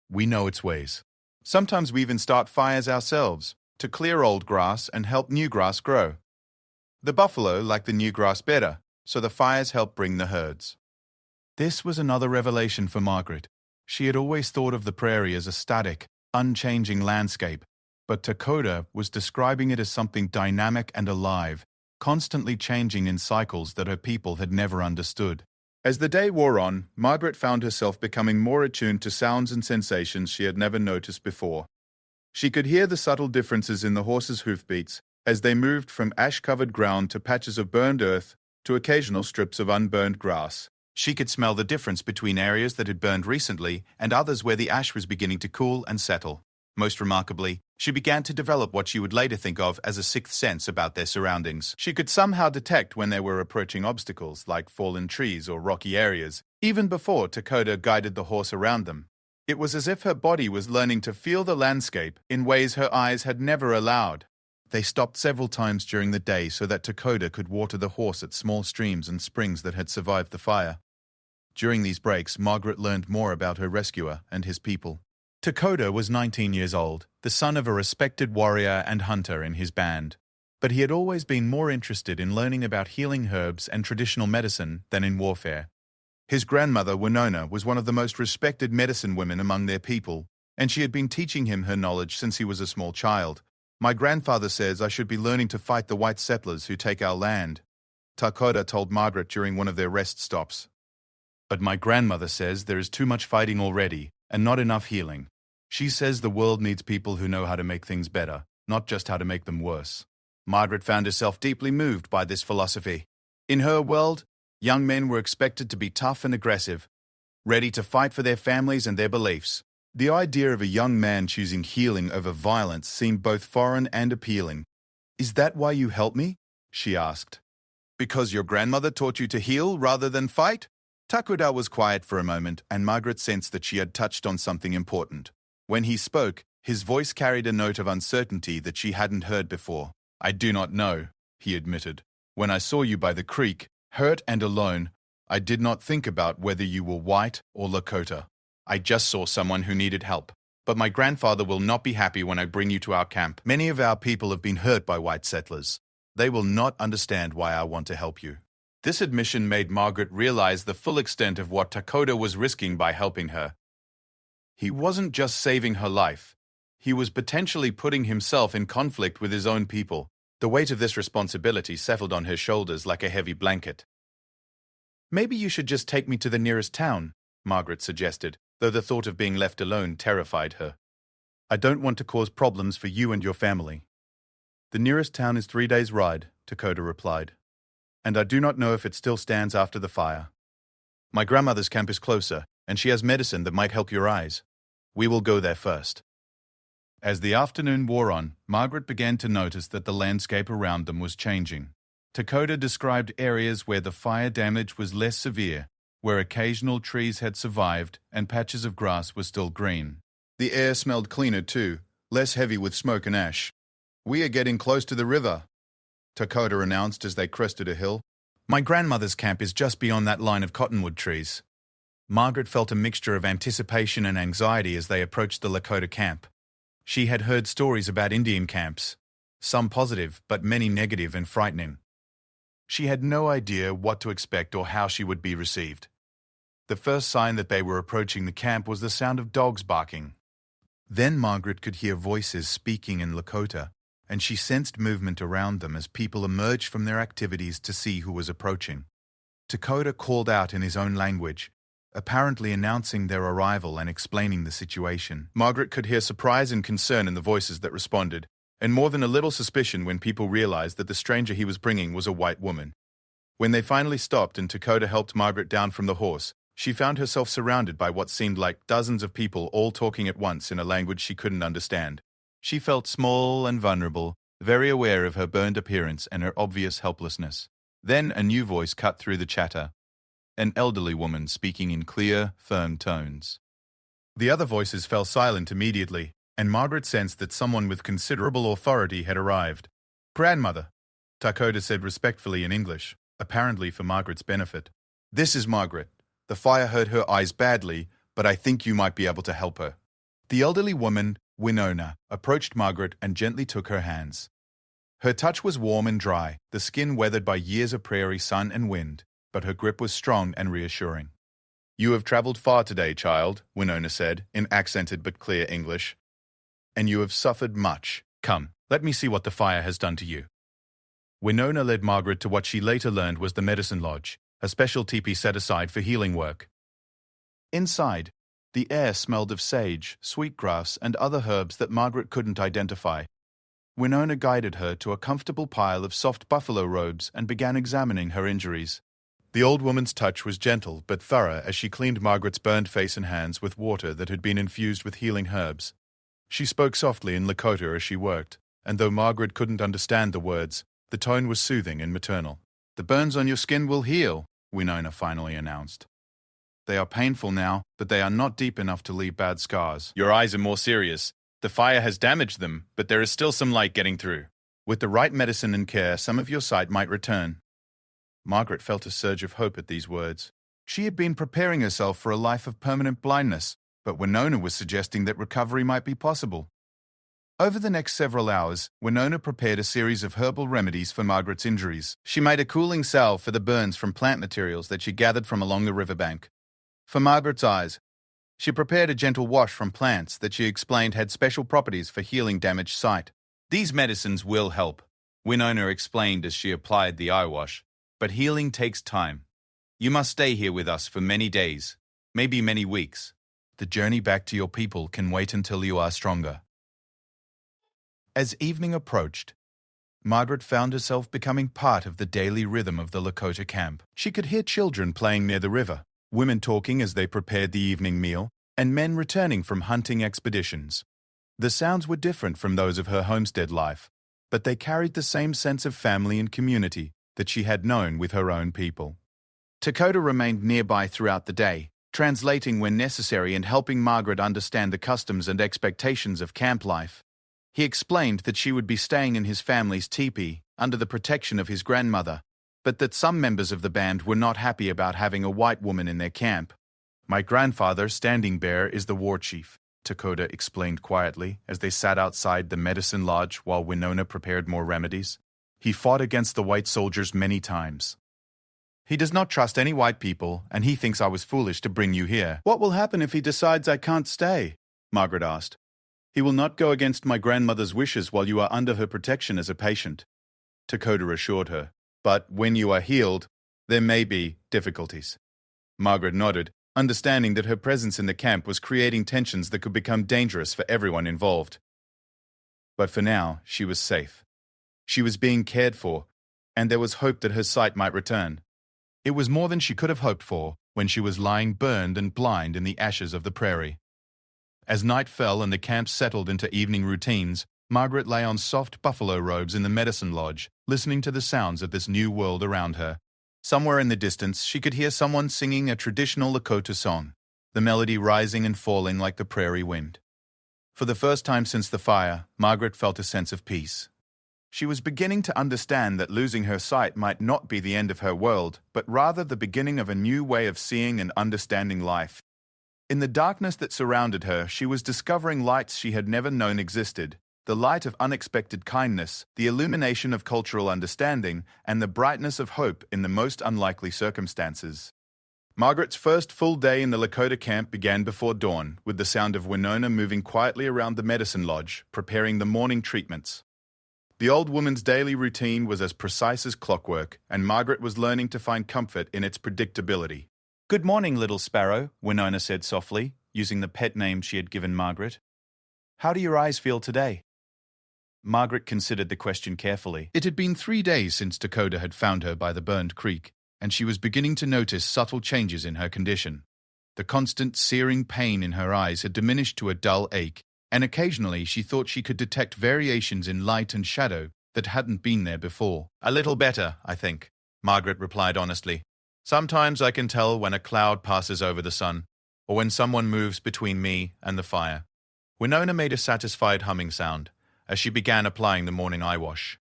"We know its ways. Sometimes we even start fires ourselves, to clear old grass and help new grass grow. The buffalo like the new grass better, so the fires help bring the herds." This was another revelation for Margaret. She had always thought of the prairie as a static, unchanging landscape, but Takada was describing it as something dynamic and alive, constantly changing in cycles that her people had never understood. As the day wore on, Margaret found herself becoming more attuned to sounds and sensations she had never noticed before. She could hear the subtle differences in the horses' hoofbeats as they moved from ash-covered ground to patches of burned earth to occasional strips of unburned grass. She could smell the difference between areas that had burned recently and others where the ash was beginning to cool and settle. Most remarkably, she began to develop what she would later think of as a sixth sense about their surroundings. She could somehow detect when they were approaching obstacles like fallen trees or rocky areas, even before Takada guided the horse around them. It was as if her body was learning to feel the landscape in ways her eyes had never allowed. They stopped several times during the day so that Takada could water the horse at small streams and springs that had survived the fire. During these breaks, Margaret learned more about her rescuer and his people. Takada was 19 years old, the son of a respected warrior and hunter in his band. But he had always been more interested in learning about healing herbs and traditional medicine than in warfare. His grandmother, Winona, was one of the most respected medicine women among their people, and she had been teaching him her knowledge since he was a small child. "My grandfather says I should be learning to fight the white settlers who take our land," Takada told Margaret during one of their rest stops. "But my grandmother says there is too much fighting already, and not enough healing. She says the world needs people who know how to make things better, not just how to make them worse." Margaret found herself deeply moved by this philosophy. In her world, young men were expected to be tough and aggressive, ready to fight for their families and their beliefs. The idea of a young man choosing healing over violence seemed both foreign and appealing. "Is that why you help me?" she asked. "Because your grandmother taught you to heal rather than fight?" Takada was quiet for a moment, and Margaret sensed that she had touched on something important. When he spoke, his voice carried a note of uncertainty that she hadn't heard before. "I do not know," he admitted. "When I saw you by the creek, hurt and alone, I did not think about whether you were white or Lakota. I just saw someone who needed help. But my grandfather will not be happy when I bring you to our camp. Many of our people have been hurt by white settlers. They will not understand why I want to help you." This admission made Margaret realize the full extent of what Takada was risking by helping her. He wasn't just saving her life. He was potentially putting himself in conflict with his own people. The weight of this responsibility settled on her shoulders like a heavy blanket. "Maybe you should just take me to the nearest town," Margaret suggested, though the thought of being left alone terrified her. "I don't want to cause problems for you and your family." "The nearest town is 3 days' ride," Takada replied. "And I do not know if it still stands after the fire. My grandmother's camp is closer, and she has medicine that might help your eyes. We will go there first." As the afternoon wore on, Margaret began to notice that the landscape around them was changing. Dakota described areas where the fire damage was less severe, where occasional trees had survived and patches of grass were still green. The air smelled cleaner too, less heavy with smoke and ash. "We are getting close to the river," Dakota announced as they crested a hill. "My grandmother's camp is just beyond that line of cottonwood trees." Margaret felt a mixture of anticipation and anxiety as they approached the Lakota camp. She had heard stories about Indian camps, some positive but many negative and frightening. She had no idea what to expect or how she would be received. The first sign that they were approaching the camp was the sound of dogs barking. Then Margaret could hear voices speaking in Lakota, and she sensed movement around them as people emerged from their activities to see who was approaching. Dakota called out in his own language, apparently announcing their arrival and explaining the situation. Margaret could hear surprise and concern in the voices that responded, and more than a little suspicion when people realized that the stranger he was bringing was a white woman. When they finally stopped and Dakota helped Margaret down from the horse, she found herself surrounded by what seemed like dozens of people all talking at once in a language she couldn't understand. She felt small and vulnerable, very aware of her burned appearance and her obvious helplessness. Then a new voice cut through the chatter, an elderly woman speaking in clear, firm tones. The other voices fell silent immediately, and Margaret sensed that someone with considerable authority had arrived. "Grandmother," Dakota said respectfully in English, apparently for Margaret's benefit. "This is Margaret. The fire hurt her eyes badly, but I think you might be able to help her." The elderly woman, Winona, approached Margaret and gently took her hands. Her touch was warm and dry, the skin weathered by years of prairie sun and wind, but her grip was strong and reassuring. "You have traveled far today, child," Winona said, in accented but clear English. "And you have suffered much. Come, let me see what the fire has done to you." Winona led Margaret to what she later learned was the medicine lodge, a special teepee set aside for healing work. Inside, the air smelled of sage, sweetgrass, and other herbs that Margaret couldn't identify. Winona guided her to a comfortable pile of soft buffalo robes and began examining her injuries. The old woman's touch was gentle but thorough as she cleaned Margaret's burned face and hands with water that had been infused with healing herbs. She spoke softly in Lakota as she worked, and though Margaret couldn't understand the words, the tone was soothing and maternal. "The burns on your skin will heal," Winona finally announced. "They are painful now, but they are not deep enough to leave bad scars. Your eyes are more serious. The fire has damaged them, but there is still some light getting through. With the right medicine and care, some of your sight might return." Margaret felt a surge of hope at these words. She had been preparing herself for a life of permanent blindness, but Winona was suggesting that recovery might be possible. Over the next several hours, Winona prepared a series of herbal remedies for Margaret's injuries. She made a cooling salve for the burns from plant materials that she gathered from along the riverbank. For Margaret's eyes, she prepared a gentle wash from plants that she explained had special properties for healing damaged sight. "These medicines will help," Winona explained as she applied the eye wash, "but healing takes time. You must stay here with us for many days, maybe many weeks. The journey back to your people can wait until you are stronger." As evening approached, Margaret found herself becoming part of the daily rhythm of the Lakota camp. She could hear children playing near the river, women talking as they prepared the evening meal, and men returning from hunting expeditions. The sounds were different from those of her homestead life, but they carried the same sense of family and community that she had known with her own people. Dakota remained nearby throughout the day, translating when necessary and helping Margaret understand the customs and expectations of camp life. He explained that she would be staying in his family's teepee under the protection of his grandmother, but that some members of the band were not happy about having a white woman in their camp. "My grandfather, Standing Bear, is the war chief," Dakota explained quietly as they sat outside the medicine lodge while Winona prepared more remedies. "He fought against the white soldiers many times. He does not trust any white people, and he thinks I was foolish to bring you here." "What will happen if he decides I can't stay?" Margaret asked. "He will not go against my grandmother's wishes while you are under her protection as a patient," Dakota assured her. "But when you are healed, there may be difficulties." Margaret nodded, understanding that her presence in the camp was creating tensions that could become dangerous for everyone involved. But for now, she was safe. She was being cared for, and there was hope that her sight might return. It was more than she could have hoped for when she was lying burned and blind in the ashes of the prairie. As night fell and the camp settled into evening routines, Margaret lay on soft buffalo robes in the medicine lodge, listening to the sounds of this new world around her. Somewhere in the distance, she could hear someone singing a traditional Lakota song, the melody rising and falling like the prairie wind. For the first time since the fire, Margaret felt a sense of peace. She was beginning to understand that losing her sight might not be the end of her world, but rather the beginning of a new way of seeing and understanding life. In the darkness that surrounded her, she was discovering lights she had never known existed. The light of unexpected kindness, the illumination of cultural understanding, and the brightness of hope in the most unlikely circumstances. Margaret's first full day in the Lakota camp began before dawn, with the sound of Winona moving quietly around the medicine lodge, preparing the morning treatments. The old woman's daily routine was as precise as clockwork, and Margaret was learning to find comfort in its predictability. "Good morning, little sparrow," Winona said softly, using the pet name she had given Margaret. "How do your eyes feel today?" Margaret considered the question carefully. It had been 3 days since Dakota had found her by the burned creek, and she was beginning to notice subtle changes in her condition. The constant searing pain in her eyes had diminished to a dull ache, and occasionally she thought she could detect variations in light and shadow that hadn't been there before. "A little better, I think," Margaret replied honestly. "Sometimes I can tell when a cloud passes over the sun, or when someone moves between me and the fire." Winona made a satisfied humming sound as she began applying the morning eye wash.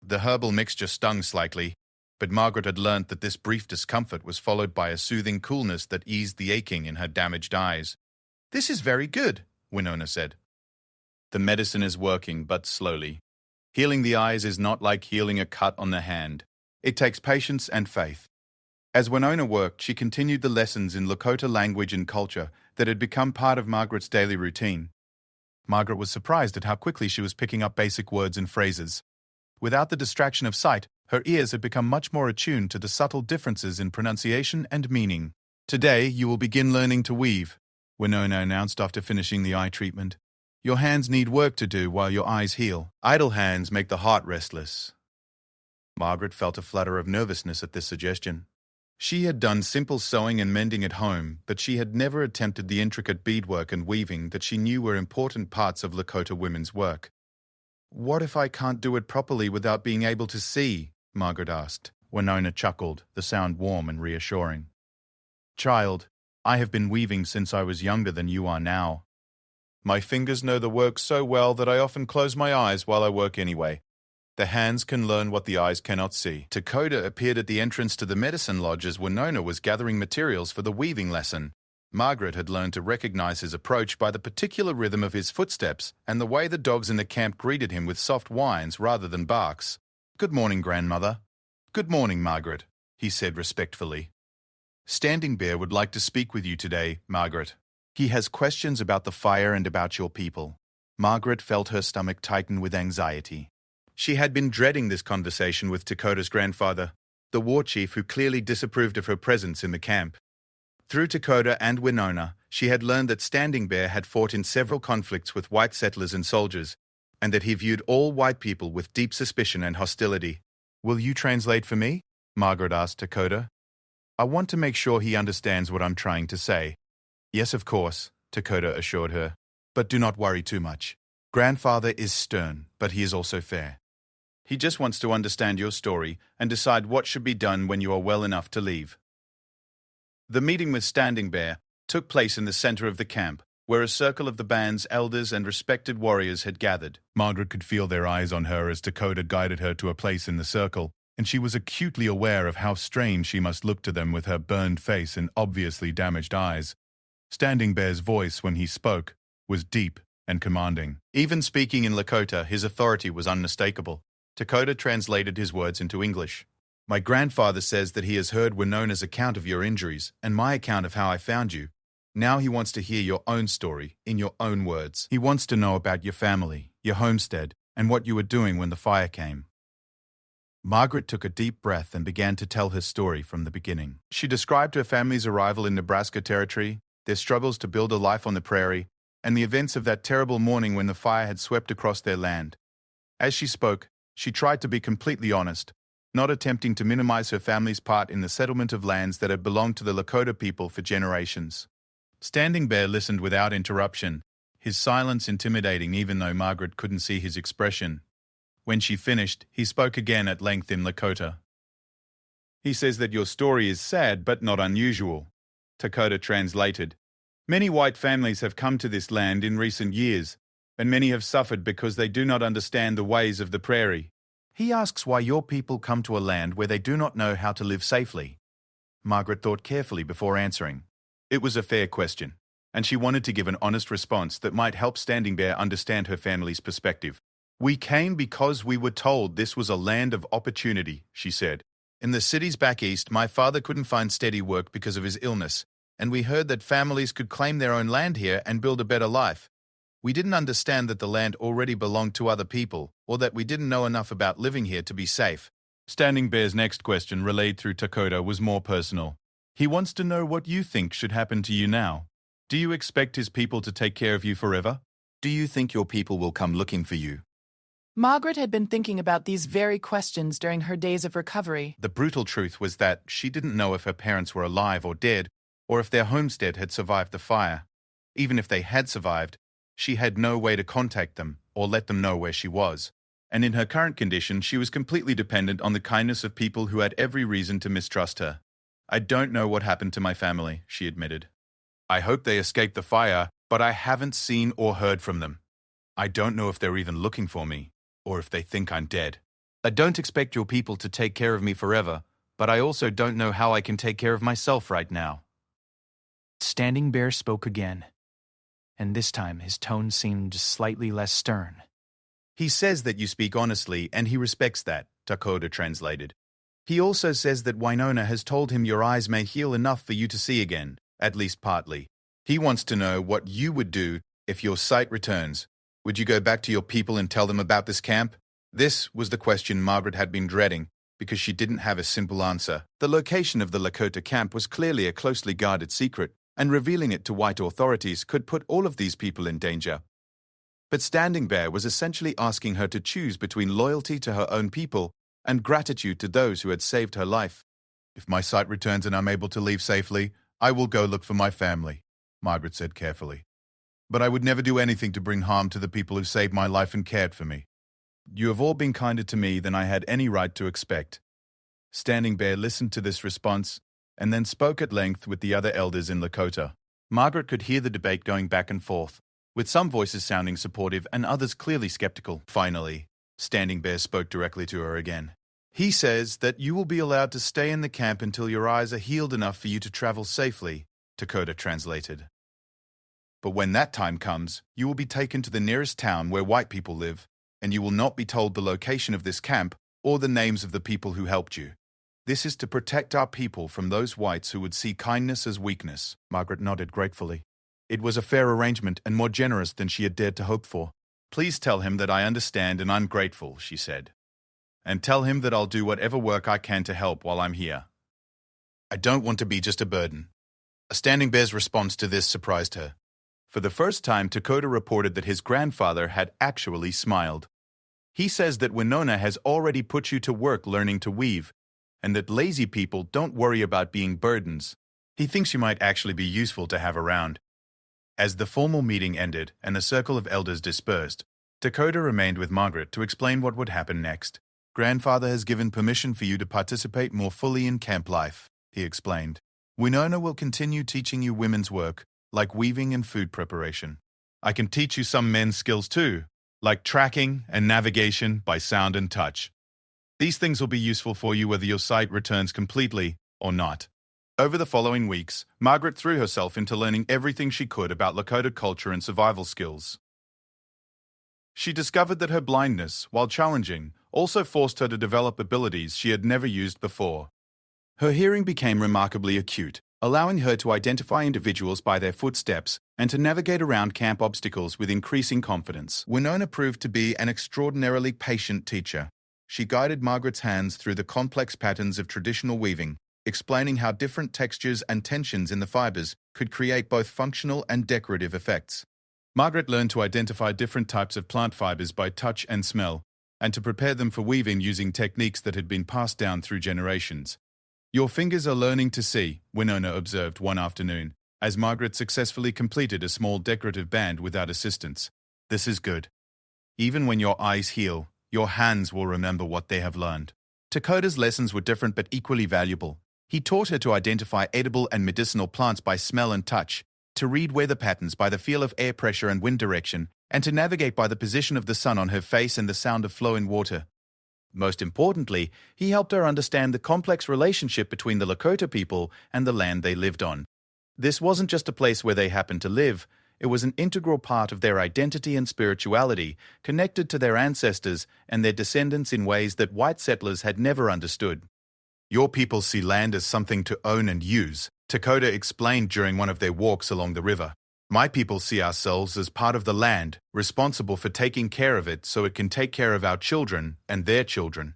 The herbal mixture stung slightly, but Margaret had learnt that this brief discomfort was followed by a soothing coolness that eased the aching in her damaged eyes. "This is very good," Winona said. "The medicine is working, but slowly. Healing the eyes is not like healing a cut on the hand. It takes patience and faith." As Winona worked, she continued the lessons in Lakota language and culture that had become part of Margaret's daily routine. Margaret was surprised at how quickly she was picking up basic words and phrases. Without the distraction of sight, her ears had become much more attuned to the subtle differences in pronunciation and meaning. "Today, you will begin learning to weave," Winona announced after finishing the eye treatment. "Your hands need work to do while your eyes heal. Idle hands make the heart restless." Margaret felt a flutter of nervousness at this suggestion. She had done simple sewing and mending at home, but she had never attempted the intricate beadwork and weaving that she knew were important parts of Lakota women's work. "What if I can't do it properly without being able to see?" Margaret asked. Winona chuckled, the sound warm and reassuring. "Child, I have been weaving since I was younger than you are now. My fingers know the work so well that I often close my eyes while I work anyway. The hands can learn what the eyes cannot see." Dakota appeared at the entrance to the medicine lodge as Winona was gathering materials for the weaving lesson. Margaret had learned to recognize his approach by the particular rhythm of his footsteps and the way the dogs in the camp greeted him with soft whines rather than barks. "Good morning, grandmother." "Good morning, Margaret," he said respectfully. "Standing Bear would like to speak with you today, Margaret. He has questions about the fire and about your people." Margaret felt her stomach tighten with anxiety. She had been dreading this conversation with Dakota's grandfather, the war chief who clearly disapproved of her presence in the camp. Through Dakota and Winona, she had learned that Standing Bear had fought in several conflicts with white settlers and soldiers, and that he viewed all white people with deep suspicion and hostility. "Will you translate for me?" Margaret asked Dakota. "I want to make sure he understands what I'm trying to say." "Yes, of course," Dakota assured her. "But do not worry too much. Grandfather is stern, but he is also fair. He just wants to understand your story and decide what should be done when you are well enough to leave." The meeting with Standing Bear took place in the center of the camp, where a circle of the band's elders and respected warriors had gathered. Margaret could feel their eyes on her as Dakota guided her to a place in the circle, and she was acutely aware of how strange she must look to them with her burned face and obviously damaged eyes. Standing Bear's voice, when he spoke, was deep and commanding. Even speaking in Lakota, his authority was unmistakable. Dakota translated his words into English. "My grandfather says that he has heard Winona's account of your injuries and my account of how I found you. Now he wants to hear your own story, in your own words. He wants to know about your family, your homestead, and what you were doing when the fire came." Margaret took a deep breath and began to tell her story from the beginning. She described her family's arrival in Nebraska Territory, their struggles to build a life on the prairie, and the events of that terrible morning when the fire had swept across their land. As she spoke, she tried to be completely honest, not attempting to minimize her family's part in the settlement of lands that had belonged to the Lakota people for generations. Standing Bear listened without interruption, his silence intimidating even though Margaret couldn't see his expression. When she finished, he spoke again at length in Lakota. He says that your story is sad but not unusual. Dakota translated. Many white families have come to this land in recent years, and many have suffered because they do not understand the ways of the prairie. He asks why your people come to a land where they do not know how to live safely. Margaret thought carefully before answering. It was a fair question, and she wanted to give an honest response that might help Standing Bear understand her family's perspective. We came because we were told this was a land of opportunity, she said. In the cities back east, my father couldn't find steady work because of his illness, and we heard that families could claim their own land here and build a better life. We didn't understand that the land already belonged to other people, or that we didn't know enough about living here to be safe. Standing Bear's next question, relayed through Dakota, was more personal. He wants to know what you think should happen to you now. Do you expect his people to take care of you forever? Do you think your people will come looking for you? Margaret had been thinking about these very questions during her days of recovery. The brutal truth was that she didn't know if her parents were alive or dead, or if their homestead had survived the fire. Even if they had survived, she had no way to contact them or let them know where she was. And in her current condition, she was completely dependent on the kindness of people who had every reason to mistrust her. I don't know what happened to my family, she admitted. I hope they escaped the fire, but I haven't seen or heard from them. I don't know if they're even looking for me, or if they think I'm dead. I don't expect your people to take care of me forever, but I also don't know how I can take care of myself right now. Standing Bear spoke again, and this time his tone seemed slightly less stern. He says that you speak honestly, and he respects that, Dakota translated. He also says that Winona has told him your eyes may heal enough for you to see again, at least partly. He wants to know what you would do if your sight returns. Would you go back to your people and tell them about this camp? This was the question Margaret had been dreading, because she didn't have a simple answer. The location of the Lakota camp was clearly a closely guarded secret, and revealing it to white authorities could put all of these people in danger. But Standing Bear was essentially asking her to choose between loyalty to her own people and gratitude to those who had saved her life. If my sight returns and I'm able to leave safely, I will go look for my family, Margaret said carefully. But I would never do anything to bring harm to the people who saved my life and cared for me. You have all been kinder to me than I had any right to expect. Standing Bear listened to this response and then spoke at length with the other elders in Lakota. Margaret could hear the debate going back and forth, with some voices sounding supportive and others clearly skeptical. Finally, Standing Bear spoke directly to her again. He says that you will be allowed to stay in the camp until your eyes are healed enough for you to travel safely, Dakota translated. But when that time comes, you will be taken to the nearest town where white people live, and you will not be told the location of this camp or the names of the people who helped you. This is to protect our people from those whites who would see kindness as weakness. Margaret nodded gratefully. It was a fair arrangement and more generous than she had dared to hope for. Please tell him that I understand and I'm grateful, she said. And tell him that I'll do whatever work I can to help while I'm here. I don't want to be just a burden. A Standing Bear's response to this surprised her. For the first time, Dakota reported that his grandfather had actually smiled. He says that Winona has already put you to work learning to weave, and that lazy people don't worry about being burdens. He thinks you might actually be useful to have around. As the formal meeting ended and the circle of elders dispersed, Dakota remained with Margaret to explain what would happen next. Grandfather has given permission for you to participate more fully in camp life, he explained. Winona will continue teaching you women's work, like weaving and food preparation. I can teach you some men's skills too, like tracking and navigation by sound and touch. These things will be useful for you whether your sight returns completely or not. Over the following weeks, Margaret threw herself into learning everything she could about Lakota culture and survival skills. She discovered that her blindness, while challenging, also forced her to develop abilities she had never used before. Her hearing became remarkably acute, allowing her to identify individuals by their footsteps and to navigate around camp obstacles with increasing confidence. Winona proved to be an extraordinarily patient teacher. She guided Margaret's hands through the complex patterns of traditional weaving, explaining how different textures and tensions in the fibers could create both functional and decorative effects. Margaret learned to identify different types of plant fibers by touch and smell, and to prepare them for weaving using techniques that had been passed down through generations. Your fingers are learning to see, Winona observed one afternoon, as Margaret successfully completed a small decorative band without assistance. This is good. Even when your eyes heal, your hands will remember what they have learned. Dakota's lessons were different but equally valuable. He taught her to identify edible and medicinal plants by smell and touch, to read weather patterns by the feel of air pressure and wind direction, and to navigate by the position of the sun on her face and the sound of flowing water. Most importantly, he helped her understand the complex relationship between the Lakota people and the land they lived on. This wasn't just a place where they happened to live, it was an integral part of their identity and spirituality, connected to their ancestors and their descendants in ways that white settlers had never understood. Your people see land as something to own and use, Dakota explained during one of their walks along the river. My people see ourselves as part of the land, responsible for taking care of it so it can take care of our children and their children.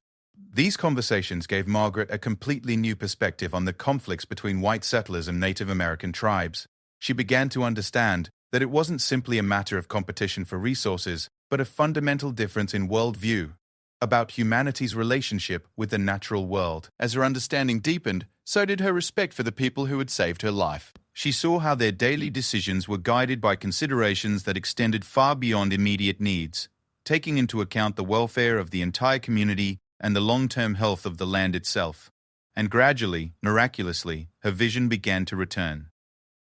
These conversations gave Margaret a completely new perspective on the conflicts between white settlers and Native American tribes. She began to understand that it wasn't simply a matter of competition for resources, but a fundamental difference in worldview about humanity's relationship with the natural world. As her understanding deepened, so did her respect for the people who had saved her life. She saw how their daily decisions were guided by considerations that extended far beyond immediate needs, taking into account the welfare of the entire community and the long-term health of the land itself. And gradually, miraculously, her vision began to return.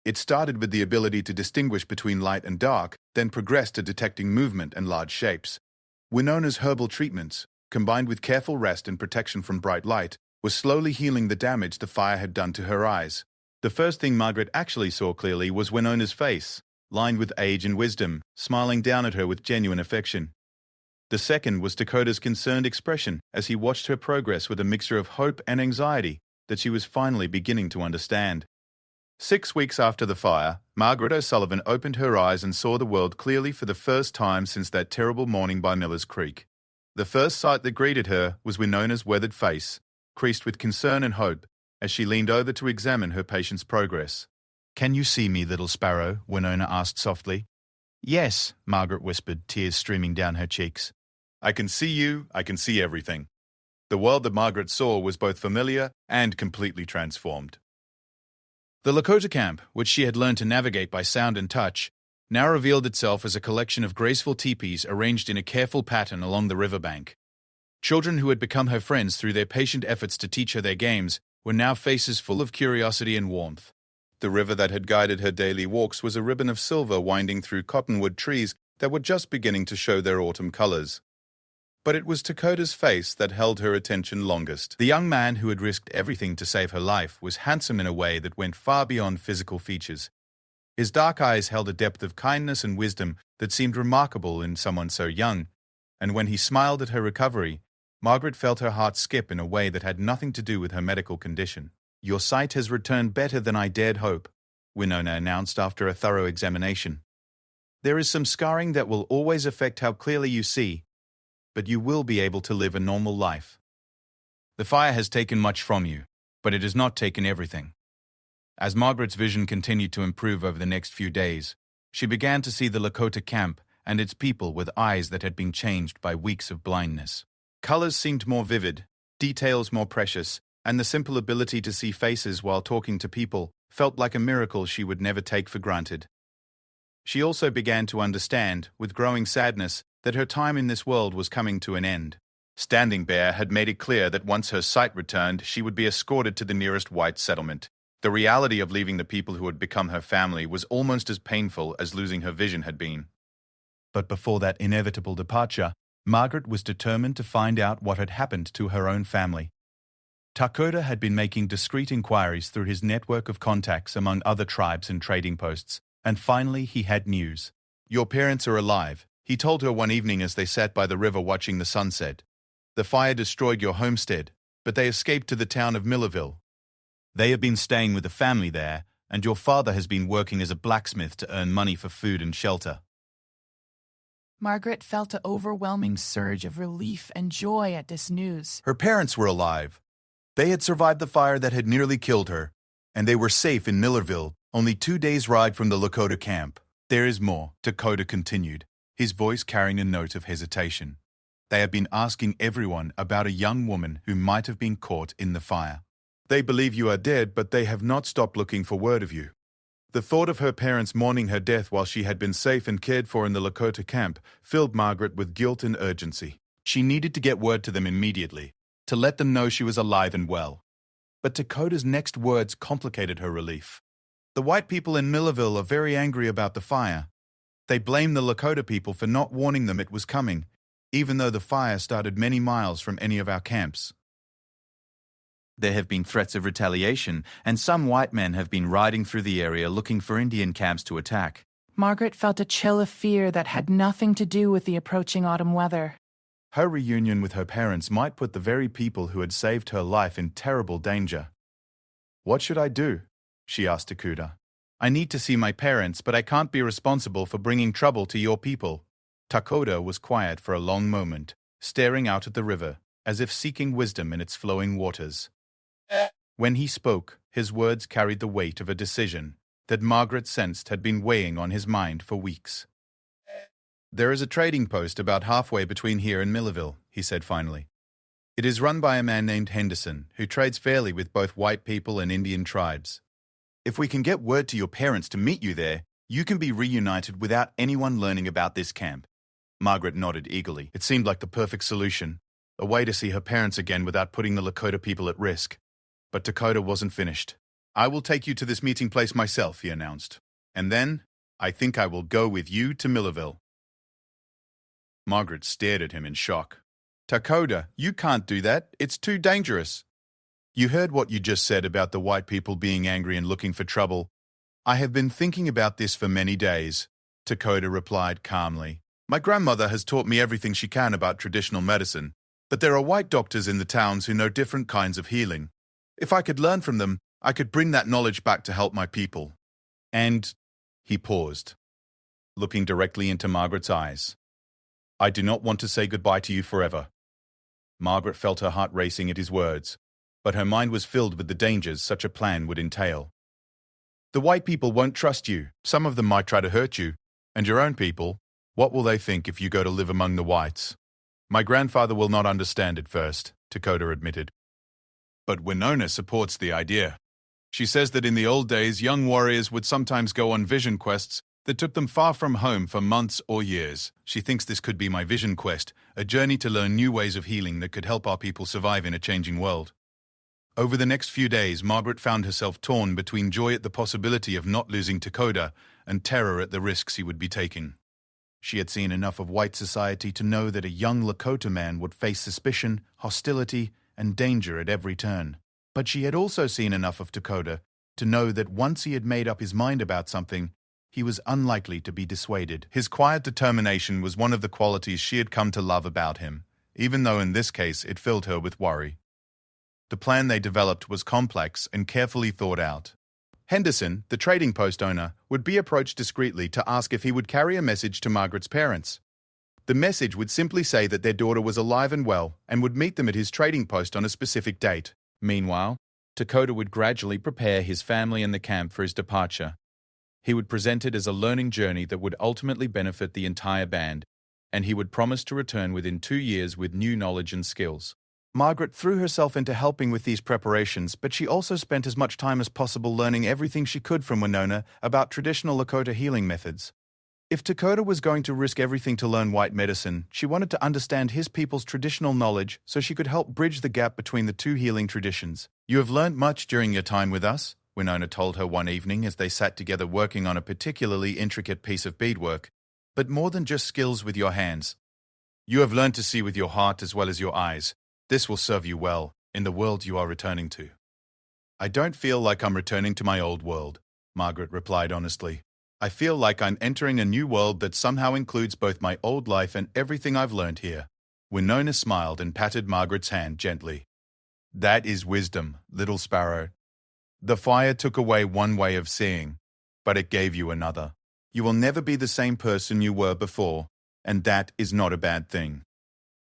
It started with the ability to distinguish between light and dark, then progressed to detecting movement and large shapes. Winona's herbal treatments, combined with careful rest and protection from bright light, were slowly healing the damage the fire had done to her eyes. The first thing Margaret actually saw clearly was Winona's face, lined with age and wisdom, smiling down at her with genuine affection. The second was Dakota's concerned expression as he watched her progress with a mixture of hope and anxiety that she was finally beginning to understand. 6 weeks after the fire, Margaret O'Sullivan opened her eyes and saw the world clearly for the first time since that terrible morning by Miller's Creek. The first sight that greeted her was Winona's weathered face, creased with concern and hope, as she leaned over to examine her patient's progress. "Can you see me, little sparrow?" Winona asked softly. "Yes," Margaret whispered, tears streaming down her cheeks. "I can see you, I can see everything." The world that Margaret saw was both familiar and completely transformed. The Lakota camp, which she had learned to navigate by sound and touch, now revealed itself as a collection of graceful teepees arranged in a careful pattern along the riverbank. Children who had become her friends through their patient efforts to teach her their games were now faces full of curiosity and warmth. The river that had guided her daily walks was a ribbon of silver winding through cottonwood trees that were just beginning to show their autumn colors. But it was Dakota's face that held her attention longest. The young man who had risked everything to save her life was handsome in a way that went far beyond physical features. His dark eyes held a depth of kindness and wisdom that seemed remarkable in someone so young, and when he smiled at her recovery, Margaret felt her heart skip in a way that had nothing to do with her medical condition. "Your sight has returned better than I dared hope," Winona announced after a thorough examination. "There is some scarring that will always affect how clearly you see, but you will be able to live a normal life. The fire has taken much from you, but it has not taken everything." As Margaret's vision continued to improve over the next few days, she began to see the Lakota camp and its people with eyes that had been changed by weeks of blindness. Colors seemed more vivid, details more precious, and the simple ability to see faces while talking to people felt like a miracle she would never take for granted. She also began to understand, with growing sadness, that her time in this world was coming to an end. Standing Bear had made it clear that once her sight returned, she would be escorted to the nearest white settlement. The reality of leaving the people who had become her family was almost as painful as losing her vision had been. But before that inevitable departure, Margaret was determined to find out what had happened to her own family. Dakota had been making discreet inquiries through his network of contacts among other tribes and trading posts, and finally he had news. "Your parents are alive," he told her one evening as they sat by the river watching the sunset. "The fire destroyed your homestead, but they escaped to the town of Millerville. They have been staying with a family there, and your father has been working as a blacksmith to earn money for food and shelter." Margaret felt an overwhelming surge of relief and joy at this news. Her parents were alive. They had survived the fire that had nearly killed her, and they were safe in Millerville, only 2 days' ride from the Lakota camp. "There is more," Dakota continued, his voice carrying a note of hesitation. "They have been asking everyone about a young woman who might have been caught in the fire. They believe you are dead, but they have not stopped looking for word of you. The thought of her parents mourning her death while she had been safe and cared for in the Lakota camp filled Margaret with guilt and urgency. She needed to get word to them immediately, to let them know she was alive and well. But Dakota's next words complicated her relief. The white people in Millerville are very angry about the fire. They blame the Lakota people for not warning them it was coming, even though the fire started many miles from any of our camps. There have been threats of retaliation, and some white men have been riding through the area looking for Indian camps to attack. Margaret felt a chill of fear that had nothing to do with the approaching autumn weather. Her reunion with her parents might put the very people who had saved her life in terrible danger. "What should I do?" she asked Dakota. "I need to see my parents, but I can't be responsible for bringing trouble to your people." Dakota was quiet for a long moment, staring out at the river, as if seeking wisdom in its flowing waters. When he spoke, his words carried the weight of a decision that Margaret sensed had been weighing on his mind for weeks. "There is a trading post about halfway between here and Millerville," he said finally. "It is run by a man named Henderson, who trades fairly with both white people and Indian tribes. If we can get word to your parents to meet you there, you can be reunited without anyone learning about this camp." Margaret nodded eagerly. It seemed like the perfect solution, a way to see her parents again without putting the Lakota people at risk. But Dakota wasn't finished. "I will take you to this meeting place myself," he announced. "And then, I think I will go with you to Millerville." Margaret stared at him in shock. "Dakota, you can't do that. It's too dangerous." "You heard what you just said about the white people being angry and looking for trouble. I have been thinking about this for many days," Dakota replied calmly. "My grandmother has taught me everything she can about traditional medicine, but there are white doctors in the towns who know different kinds of healing. If I could learn from them, I could bring that knowledge back to help my people." And he paused, looking directly into Margaret's eyes. "I do not want to say goodbye to you forever." Margaret felt her heart racing at his words, but her mind was filled with the dangers such a plan would entail. "The white people won't trust you. Some of them might try to hurt you. And your own people, what will they think if you go to live among the whites?" "My grandfather will not understand at first," Dakota admitted. "But Winona supports the idea. She says that in the old days, young warriors would sometimes go on vision quests that took them far from home for months or years. She thinks this could be my vision quest, a journey to learn new ways of healing that could help our people survive in a changing world." Over the next few days, Margaret found herself torn between joy at the possibility of not losing Dakota and terror at the risks he would be taking. She had seen enough of white society to know that a young Lakota man would face suspicion, hostility, and danger at every turn. But she had also seen enough of Dakota to know that once he had made up his mind about something, he was unlikely to be dissuaded. His quiet determination was one of the qualities she had come to love about him, even though in this case it filled her with worry. The plan they developed was complex and carefully thought out. Henderson, the trading post owner, would be approached discreetly to ask if he would carry a message to Margaret's parents. The message would simply say that their daughter was alive and well and would meet them at his trading post on a specific date. Meanwhile, Dakota would gradually prepare his family and the camp for his departure. He would present it as a learning journey that would ultimately benefit the entire band, and he would promise to return within 2 years with new knowledge and skills. Margaret threw herself into helping with these preparations, but she also spent as much time as possible learning everything she could from Winona about traditional Lakota healing methods. If Dakota was going to risk everything to learn white medicine, she wanted to understand his people's traditional knowledge so she could help bridge the gap between the two healing traditions. "You have learned much during your time with us," Winona told her one evening as they sat together working on a particularly intricate piece of beadwork, "but more than just skills with your hands. You have learned to see with your heart as well as your eyes. This will serve you well in the world you are returning to." "I don't feel like I'm returning to my old world," Margaret replied honestly. "I feel like I'm entering a new world that somehow includes both my old life and everything I've learned here." Winona smiled and patted Margaret's hand gently. "That is wisdom, little sparrow. The fire took away one way of seeing, but it gave you another. You will never be the same person you were before, and that is not a bad thing."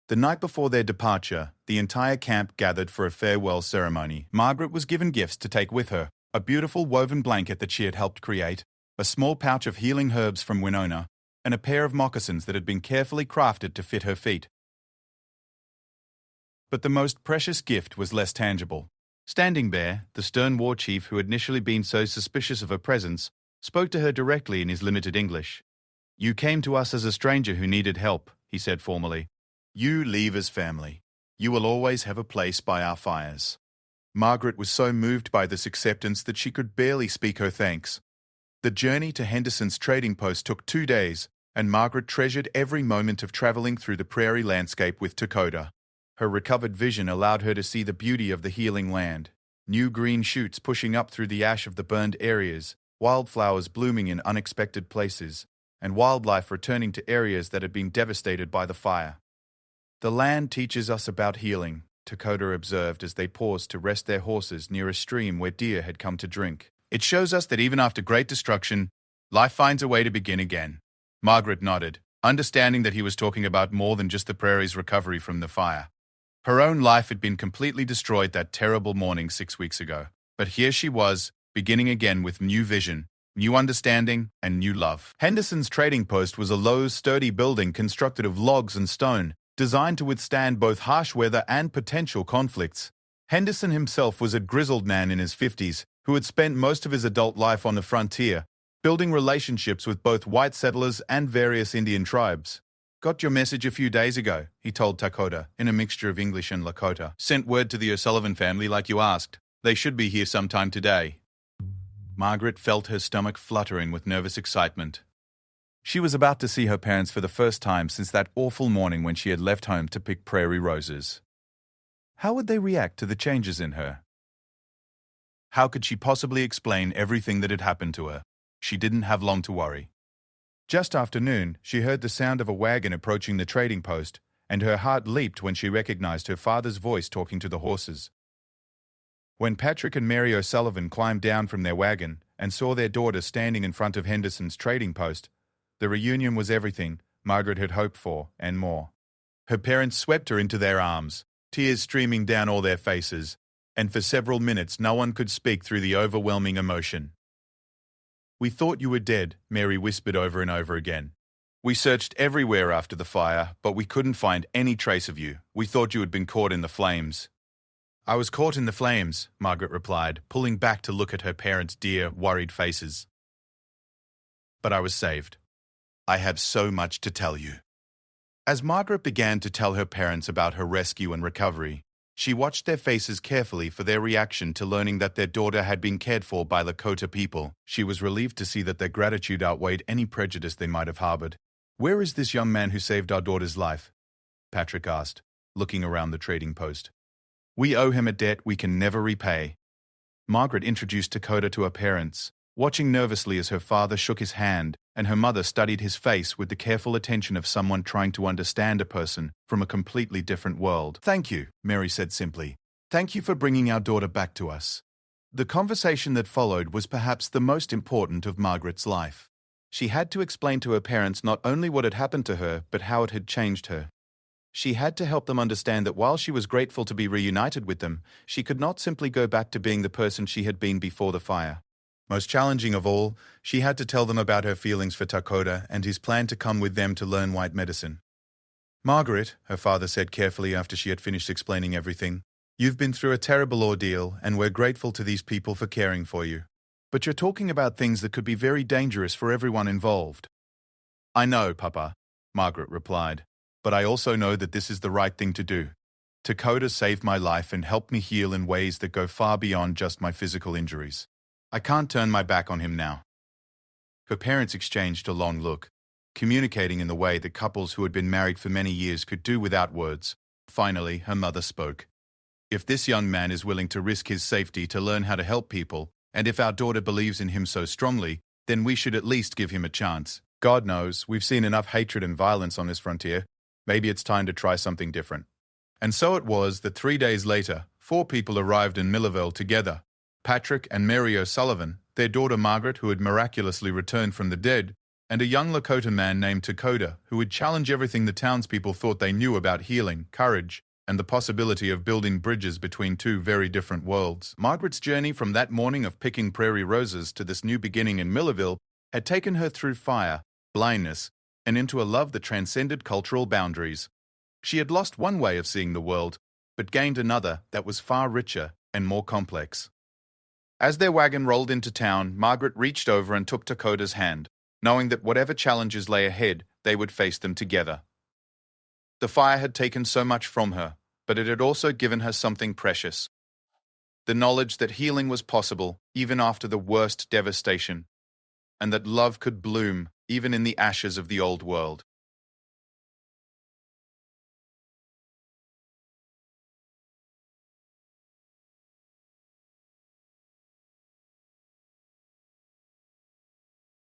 The night before their departure, the entire camp gathered for a farewell ceremony. Margaret was given gifts to take with her: a beautiful woven blanket that she had helped create, a small pouch of healing herbs from Winona, and a pair of moccasins that had been carefully crafted to fit her feet. But the most precious gift was less tangible. Standing Bear, the stern war chief who had initially been so suspicious of her presence, spoke to her directly in his limited English. "You came to us as a stranger who needed help," he said formally. "You leave as family. You will always have a place by our fires." Margaret was so moved by this acceptance that she could barely speak her thanks. The journey to Henderson's trading post took 2 days, and Margaret treasured every moment of traveling through the prairie landscape with Dakota. Her recovered vision allowed her to see the beauty of the healing land. New green shoots pushing up through the ash of the burned areas, wildflowers blooming in unexpected places, and wildlife returning to areas that had been devastated by the fire. "The land teaches us about healing," Dakota observed as they paused to rest their horses near a stream where deer had come to drink. "It shows us that even after great destruction, life finds a way to begin again." Margaret nodded, understanding that he was talking about more than just the prairie's recovery from the fire. Her own life had been completely destroyed that terrible morning 6 weeks ago. But here she was, beginning again with new vision, new understanding, and new love. Henderson's trading post was a low, sturdy building constructed of logs and stone, designed to withstand both harsh weather and potential conflicts. Henderson himself was a grizzled man in his 50s who had spent most of his adult life on the frontier, building relationships with both white settlers and various Indian tribes. "Got your message a few days ago," he told Dakota, in a mixture of English and Lakota. "Sent word to the O'Sullivan family like you asked. They should be here sometime today." Margaret felt her stomach fluttering with nervous excitement. She was about to see her parents for the first time since that awful morning when she had left home to pick prairie roses. How would they react to the changes in her? How could she possibly explain everything that had happened to her? She didn't have long to worry. Just after noon, she heard the sound of a wagon approaching the trading post, and her heart leaped when she recognized her father's voice talking to the horses. When Patrick and Mary O'Sullivan climbed down from their wagon and saw their daughter standing in front of Henderson's trading post, the reunion was everything Margaret had hoped for and more. Her parents swept her into their arms, tears streaming down all their faces, and for several minutes no one could speak through the overwhelming emotion. "We thought you were dead," Mary whispered over and over again. "We searched everywhere after the fire, but we couldn't find any trace of you. We thought you had been caught in the flames." "I was caught in the flames," Margaret replied, pulling back to look at her parents' dear, worried faces. "But I was saved. I have so much to tell you." As Margaret began to tell her parents about her rescue and recovery, she watched their faces carefully for their reaction to learning that their daughter had been cared for by Lakota people. She was relieved to see that their gratitude outweighed any prejudice they might have harbored. "Where is this young man who saved our daughter's life?" Patrick asked, looking around the trading post. "We owe him a debt we can never repay." Margaret introduced Dakota to her parents, watching nervously as her father shook his hand and her mother studied his face with the careful attention of someone trying to understand a person from a completely different world. "Thank you," Mary said simply. "Thank you for bringing our daughter back to us." The conversation that followed was perhaps the most important of Margaret's life. She had to explain to her parents not only what had happened to her, but how it had changed her. She had to help them understand that while she was grateful to be reunited with them, she could not simply go back to being the person she had been before the fire. Most challenging of all, she had to tell them about her feelings for Dakota and his plan to come with them to learn white medicine. "Margaret," her father said carefully after she had finished explaining everything, "you've been through a terrible ordeal, and we're grateful to these people for caring for you. But you're talking about things that could be very dangerous for everyone involved." "I know, Papa," Margaret replied, "but I also know that this is the right thing to do. Dakota saved my life and helped me heal in ways that go far beyond just my physical injuries. I can't turn my back on him now." Her parents exchanged a long look, communicating in the way that couples who had been married for many years could do without words. Finally, her mother spoke. "If this young man is willing to risk his safety to learn how to help people, and if our daughter believes in him so strongly, then we should at least give him a chance. God knows, we've seen enough hatred and violence on this frontier. Maybe it's time to try something different." And so it was that 3 days later, 4 people arrived in Millerville together. Patrick and Mary O'Sullivan, their daughter Margaret, who had miraculously returned from the dead, and a young Lakota man named Dakota, who would challenge everything the townspeople thought they knew about healing, courage, and the possibility of building bridges between 2 very different worlds. Margaret's journey from that morning of picking prairie roses to this new beginning in Millerville had taken her through fire, blindness, and into a love that transcended cultural boundaries. She had lost one way of seeing the world, but gained another that was far richer and more complex. As their wagon rolled into town, Margaret reached over and took Dakota's hand, knowing that whatever challenges lay ahead, they would face them together. The fire had taken so much from her, but it had also given her something precious. The knowledge that healing was possible even after the worst devastation, and that love could bloom even in the ashes of the old world.